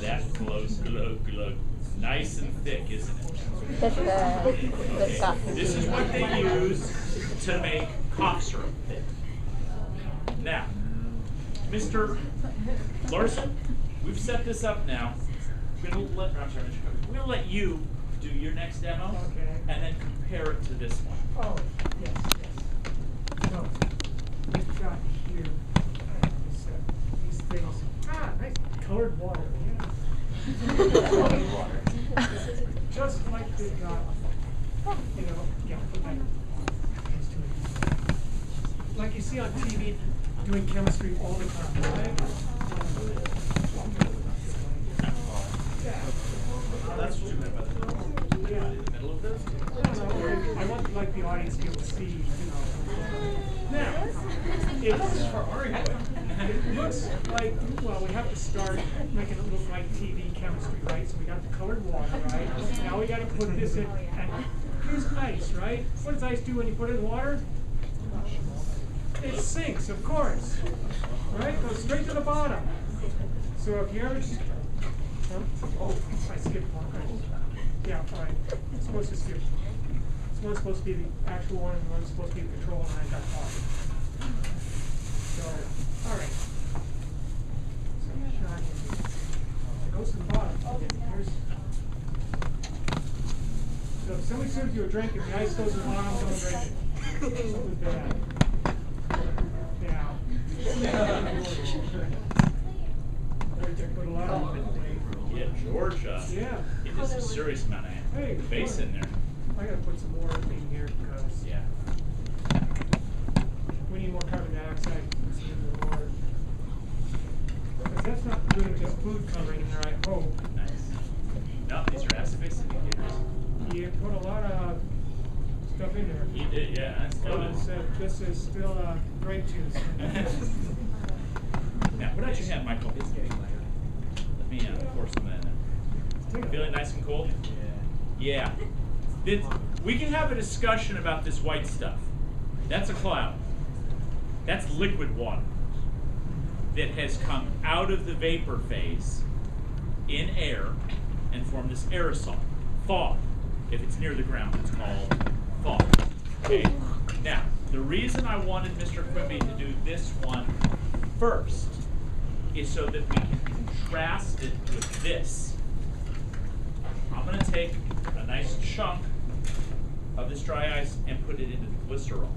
That glows, glug, glug. Nice and thick, isn't it? Okay. This is what they use to make cough syrup. Now, Mr. Larson, we've set this up now. We're gonna let you do your next demo, Okay. and then compare it to this one. oh, yes, yes. So, we've got here, these things. Ah, nice colored water. Colored water. Just like they got, you know, yeah, like, like you see on TV doing chemistry all the time, right? That's what you meant by the Yeah. in the middle of this? I want like the audience to be able to see, you know. Now, it looks like, well, we have to start making it look like TV chemistry, right? So we got the colored water, right? Now we got to put this in, and here's ice, right? What does ice do when you put it in water? It sinks, of course, right? Goes straight to the bottom. So if you ever, oh, I skipped one. Yeah, all right. I'm supposed to skip. This one's supposed to be the actual one, and one's supposed to be the control, and I got caught. So, all right. So it goes to the bottom. Okay, here's. So somebody serves you a drink and the ice goes in the bottom, don't drink it. It was bad. Yeah. Put a lot of Yeah, Georgia. Yeah. It is a serious amount of Hey, bass in there. I gotta put some more in here because Yeah. we need more carbon dioxide in the water. Because that's not doing just food coloring in there, I hope. Nice. No, these are acid-base indicators. You put a lot of stuff in there. You did, yeah. That's This is still grape juice. Now, put out your hand, Michael. It's getting lighter. Let me pour some in there. Feeling nice and cold? Yeah. We can have a discussion about this white stuff. That's a cloud. That's liquid water that has come out of the vapor phase in air and formed this aerosol. Fog. If it's near the ground, it's called fog. Okay? Now, the reason I wanted Mr. Quimby to do this one first is so that we can contrast it with this. I'm going to take a nice chunk of this dry ice and put it into the glycerol.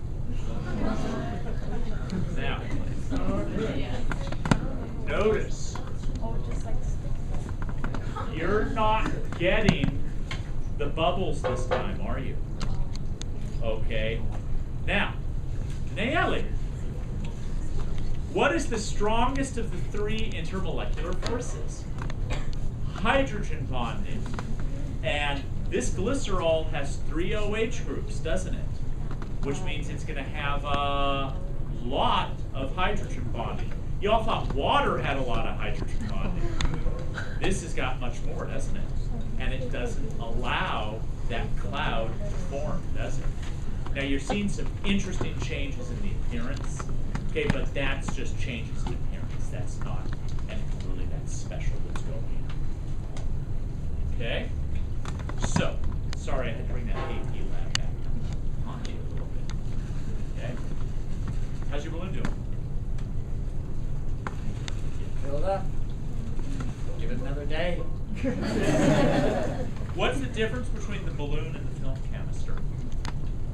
Now, notice, you're not getting the bubbles this time, are you? Okay. Now, Nelly, what is the strongest of the three intermolecular forces? Hydrogen bonding. And this glycerol has 3 OH groups, doesn't it? Which means it's going to have a lot of hydrogen bonding. You all thought water had a lot of hydrogen bonding. This has got much more, doesn't it? And it doesn't allow that cloud to form, does it? Now you're seeing some interesting changes in the appearance, okay, but that's just changes in appearance. That's not anything really that special that's going on. Okay? So, sorry I had to bring that AP lab back on you a little bit. Okay? How's your balloon doing? Filled up. Give it another day. What's the difference between the balloon and the film canister?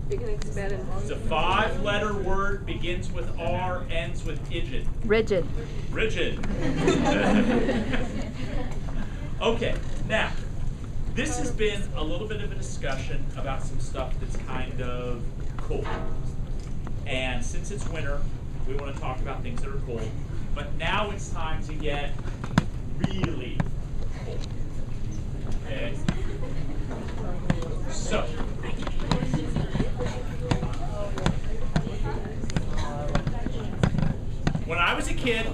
You can expand it. It's a 5-letter word, begins with R, ends with igid. Rigid. Rigid. Okay, now, this has been a little bit of a discussion about some stuff that's kind of cold. And since it's winter, we want to talk about things that are cold. But now it's time to get really cold. Okay? So, when I was a kid,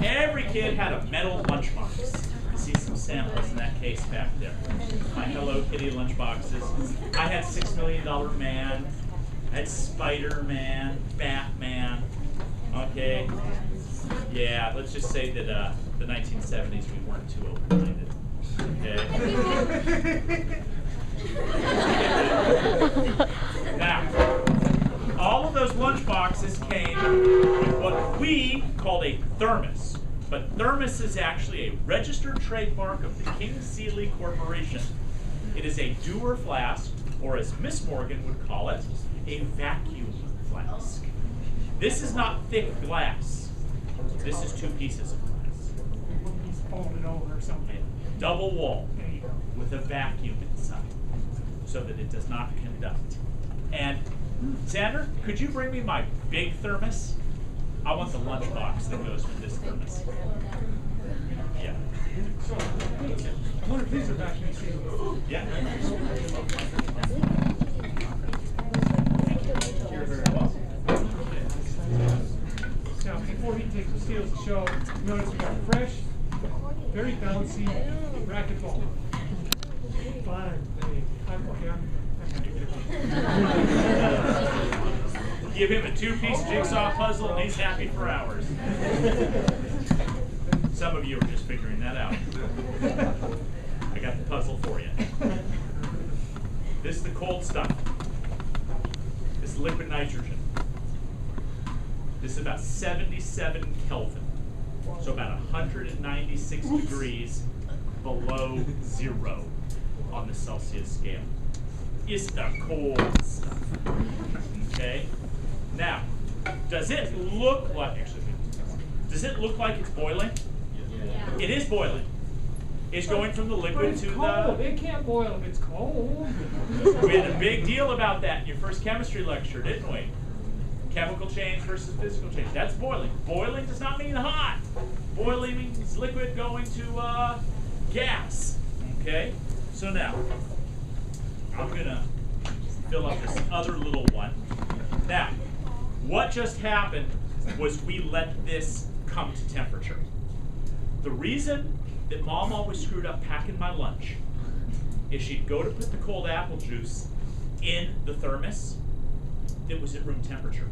every kid had a metal lunchbox. You see some samples in that case back there. My Hello Kitty lunchboxes. I had $6 Million Man. I had Spider-Man, Batman. Okay. Yeah, let's just say that the 1970s we weren't too open-minded. Okay. Now, all of those lunchboxes came with what we called a thermos. But thermos is actually a registered trademark of the King Sealy Corporation. It is a Dewar flask, or as Miss Morgan would call it, a vacuum flask. This is not thick glass. This is 2 pieces of glass. Fold it over or something. Double wall There you go. with a vacuum inside so that it does not conduct. And Xander, could you bring me my big thermos? I want the lunchbox that goes with this thermos. Yeah. So, I wonder if these are vacuum sealed. Yeah. You're very welcome. Now, before he takes the seals to show, notice we got fresh, very bouncy racquetball. Fine. I'm happy to get it. Give him a 2-piece jigsaw puzzle and he's happy for hours. Some of you are just figuring that out. I got the puzzle for you. This is the cold stuff. This is liquid nitrogen. This is about 77 Kelvin. So about 196 degrees below 0 on the Celsius scale. is the cold stuff. Okay? Now, does it look like, actually, does it look like it's boiling? Yeah. It is boiling. It's going from the But liquid it's to cold. the... It can't boil if it's cold. We had a big deal about that in your first chemistry lecture, didn't we? Chemical change versus physical change. That's boiling. Boiling does not mean hot. Boiling means liquid going to gas. Okay? So now, I'm going to fill up this other little one. Now, what just happened was we let this come to temperature. The reason that Mom always screwed up packing my lunch is she'd go to put the cold apple juice in the thermos that was at room temperature.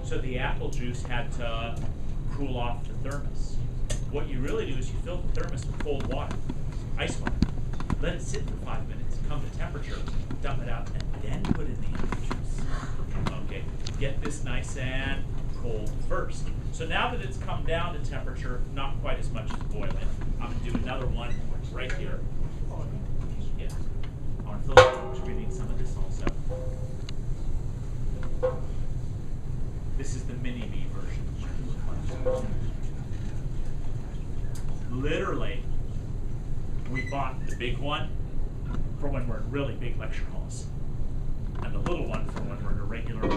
So the apple juice had to cool off the thermos. What you really do is you fill the thermos with cold water, ice water, let it sit for 5 minutes, come to temperature, dump it out, and then put in the apple juice. Okay, get this nice and cold first. So now that it's come down to temperature, not quite as much as boiling, I'm going to do another one right here. Yeah. I want to fill it up, which we need some of this also. This is the mini-me version. Literally, we bought the big one for when we're in really big lecture halls, and the little one for when we're in a regular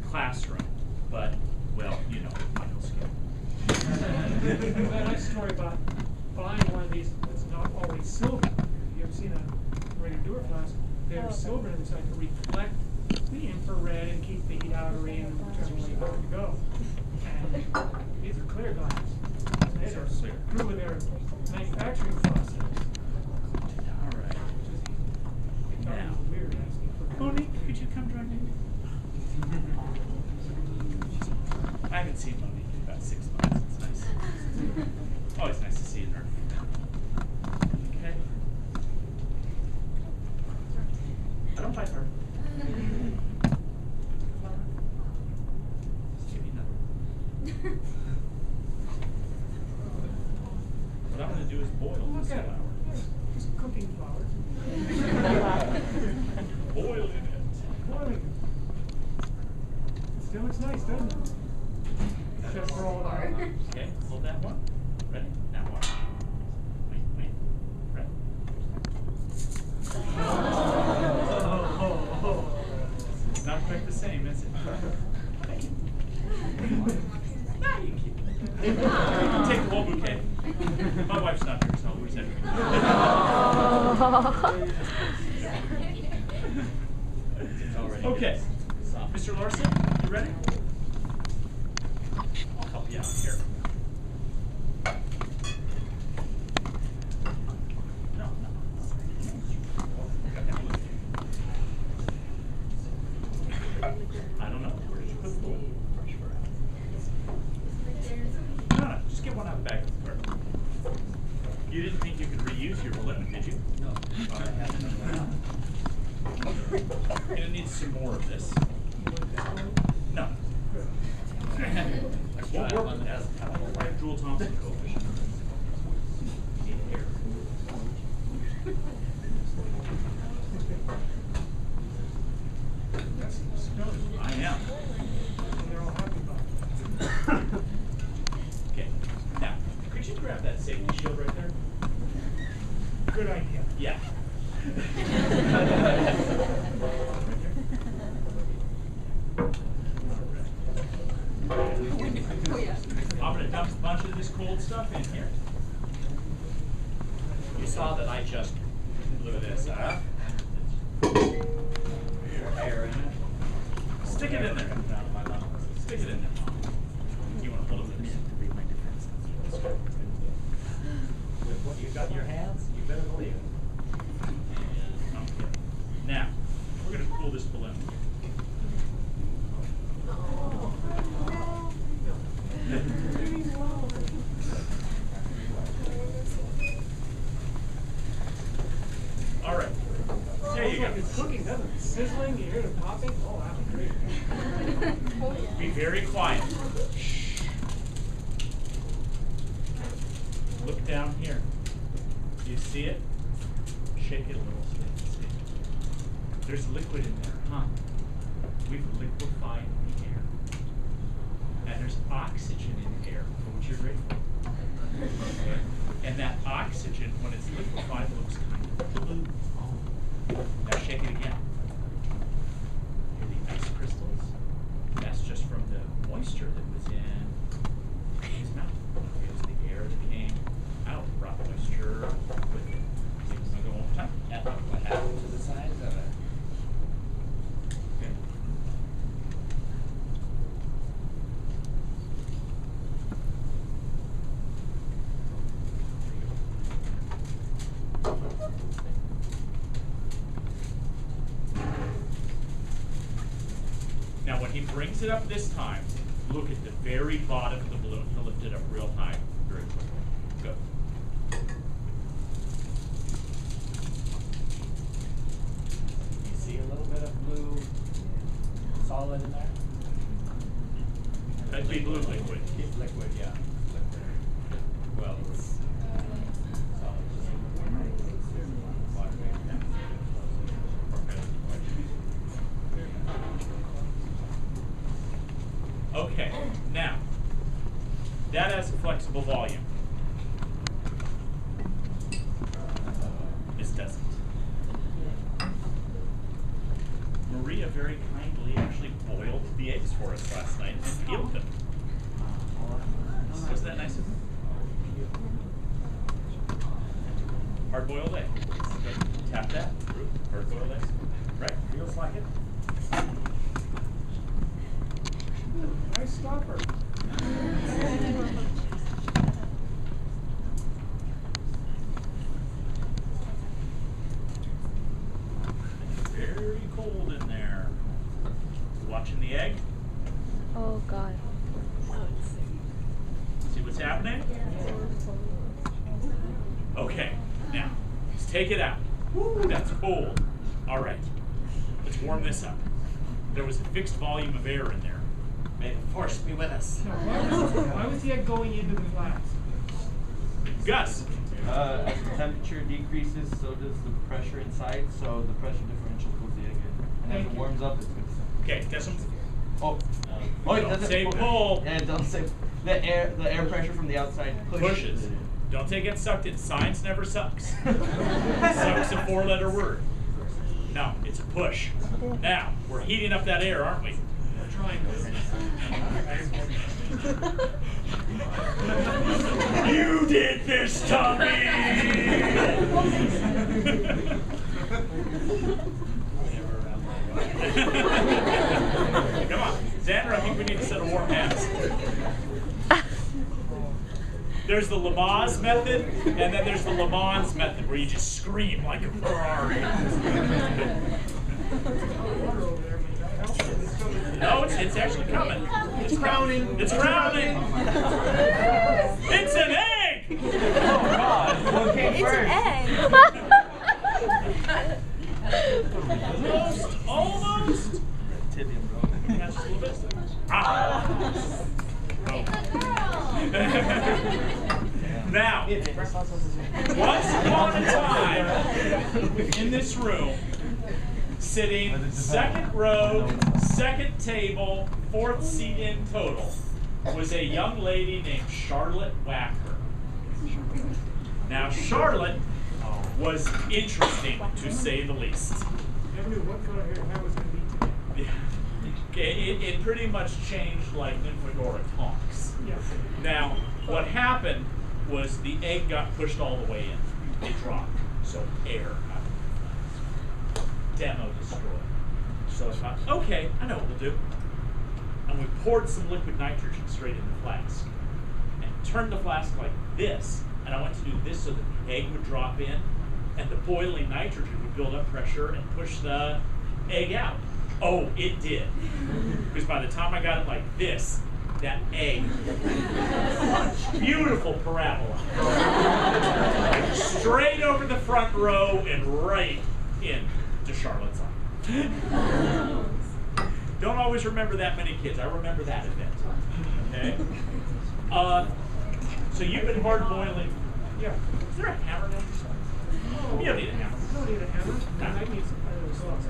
classroom. But, well, you know, Michael skill. That nice story about buying one of these that's not always silver. You ever seen a regular Dewar flask? They're silver inside to reflect the infrared and keep the heat out of the rain and whichever way you want to go. And these are clear glass. These are Clear. through with their manufacturing process. All right. It's Now, weird asking for Monique, could you come join me? I haven't seen Monique in about 6 months. It's nice. Always nice to see her. Okay. I don't bite her. Just give me another. What I'm going to do is boil Look this at it. flour. Just cooking flour. Boiling it. Boiling. It still looks nice, doesn't it? Just roll it out. Okay, hold that one. Ready? Now watch. Wait. Ready? It's not quite the same, is it? Thank you. Now you can keep it. You can take the whole bouquet. My wife's not here, so I'll present it. Okay. Mr. Larson, you ready? I'll help you out here. No. I don't know. Where did you put the wood? No, just get one out of the bag. You didn't think you could reuse your balloon, did you? No. You're gonna need some more of this. No. We'll work with that. I have Joule Thompson coefficient. In here. I am. They're all happy about it. Okay. Now, could you grab that safety shield right there? Good idea. Yeah. I'm going to dump a bunch of this cold stuff in here. You saw that I just blew this up. Air in it. Stick it in there. Stick it in there. You want to hold it there? With what you got in your hands, you better believe it. Okay. Now, we're going to cool this balloon. All right. There you go. It's cooking, doesn't it? Sizzling, you hear the popping. Oh, that's great. Be very quiet. Look down here. Do you see it? Shake it a little. See? There's liquid in there, huh? We've liquefied the air. And there's oxygen in the air, for which you're grateful. And that oxygen, when it's liquefied, looks kind of blue. Now shake it again. Here are the ice crystals. That's just from the moisture that was in his mouth. It was the air that came out, brought moisture with it. See, let's go one more time. And look what happened to the sides of it. Okay. Now when he brings it up this time, look at the very bottom of the balloon. He'll lift it up real high very quickly. Go. You see a little bit of blue solid in there? That'd be blue liquid. It's liquid, yeah. Liquid. Well, it's solid. Water vapor. Okay, now, that has a flexible volume. This doesn't. Maria very kindly actually boiled the eggs for us last night and peeled them. Wasn't that nice of her? Hard-boiled egg. Okay, tap that. Hard-boiled eggs. Right, feels like it. Nice stopper. Very cold in there. Watching the egg? Oh God. See what's happening? Okay, now, let's take it out. Woo, that's cold. All right, let's warm this up. There was a fixed volume of air in there. May the force be with us. Now, why was the egg going into the flask? Gus, As the temperature decreases, so does the pressure inside, so the pressure differential pulls the egg in. And as Thank it you. warms up, it's good. okay, got some. Oh, oh, it Don't doesn't say pull. Yeah, don't say the air pressure from the outside Pushes. Don't take it sucked in. Science never sucks. Suck's a four-letter word. No, it's a push. Now, we're heating up that air, aren't we? We're trying You did this, Tommy! Come on. Xander, I think we need a set of warm hands. There's the Lamaze method, and then there's the Le Mans method, where you just scream like a Ferrari. No, it's actually coming. It's crowning. It's crowning. It's an egg! Oh God! What came first? Almost. Tibium, bro. Just a little bit. Ah. Now, once upon a time, in this room, sitting second row, second table, fourth seat in total, was a young lady named Charlotte Wacker. Now, Charlotte was interesting, to say the least. Never knew what color hair was going to be today. It pretty much changed like Nymphadora Tonks. Yes. Now, what happened was the egg got pushed all the way in. It dropped. So air out of the flask. Demo destroyed. So I thought, okay, I know what we'll do. And we poured some liquid nitrogen straight in the flask. And turned the flask like this. And I went to do this so that the egg would drop in. And the boiling nitrogen would build up pressure and push the egg out. Oh, it did. Because by the time I got it like this, that egg, beautiful parabola. Straight over the front row and right into Charlotte's eye. Don't always remember that many kids. I remember that event. Okay? So you've been hard boiling. Yeah. Is there a hammer down? You don't need a hammer. don't need a hammer. I might need some other gloves.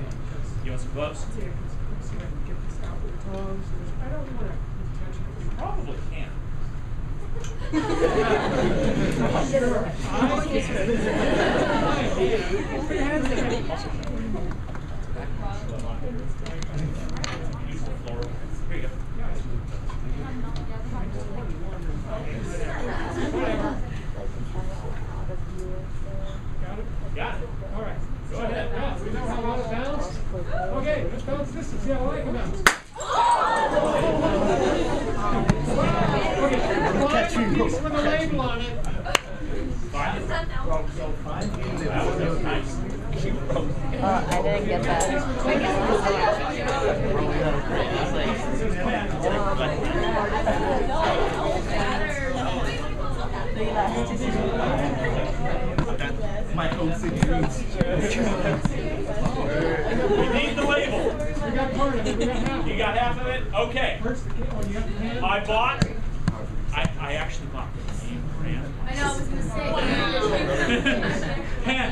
You want some gloves? Yeah, because see if I can get this out with the tongs. I don't want to touch it. You probably can. Sure. Use the floor. Here you go. Got it. All right. Go ahead. Yeah, we know how long it bounced. Okay, let's bounce this and see how long it bounced. Okay, Catch you. piece with a label on it. Fine. That was nice. I didn't get that. My OCD dreams. We need the label. We got part of it. We got half. You got half of it? Okay. First, oh, you got the hand? I actually bought the name brand. I know, I was going to say. Pen.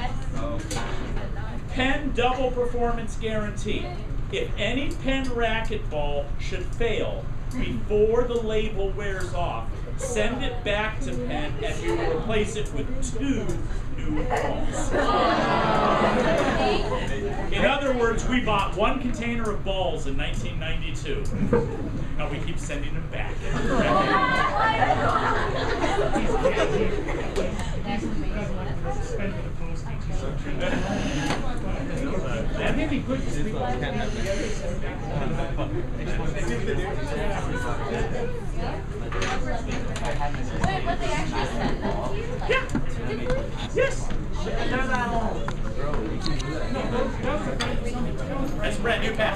Pen double performance guarantee. If any pen racquetball should fail before the label wears off, send it back to Penn and we will replace it with 2 new balls. In other words, we bought 1 container of balls in 1992. And we keep sending them back. That may be good to speak about. Wait, what they actually send them to you? Like, Yeah. Yes. That's a brand new pen.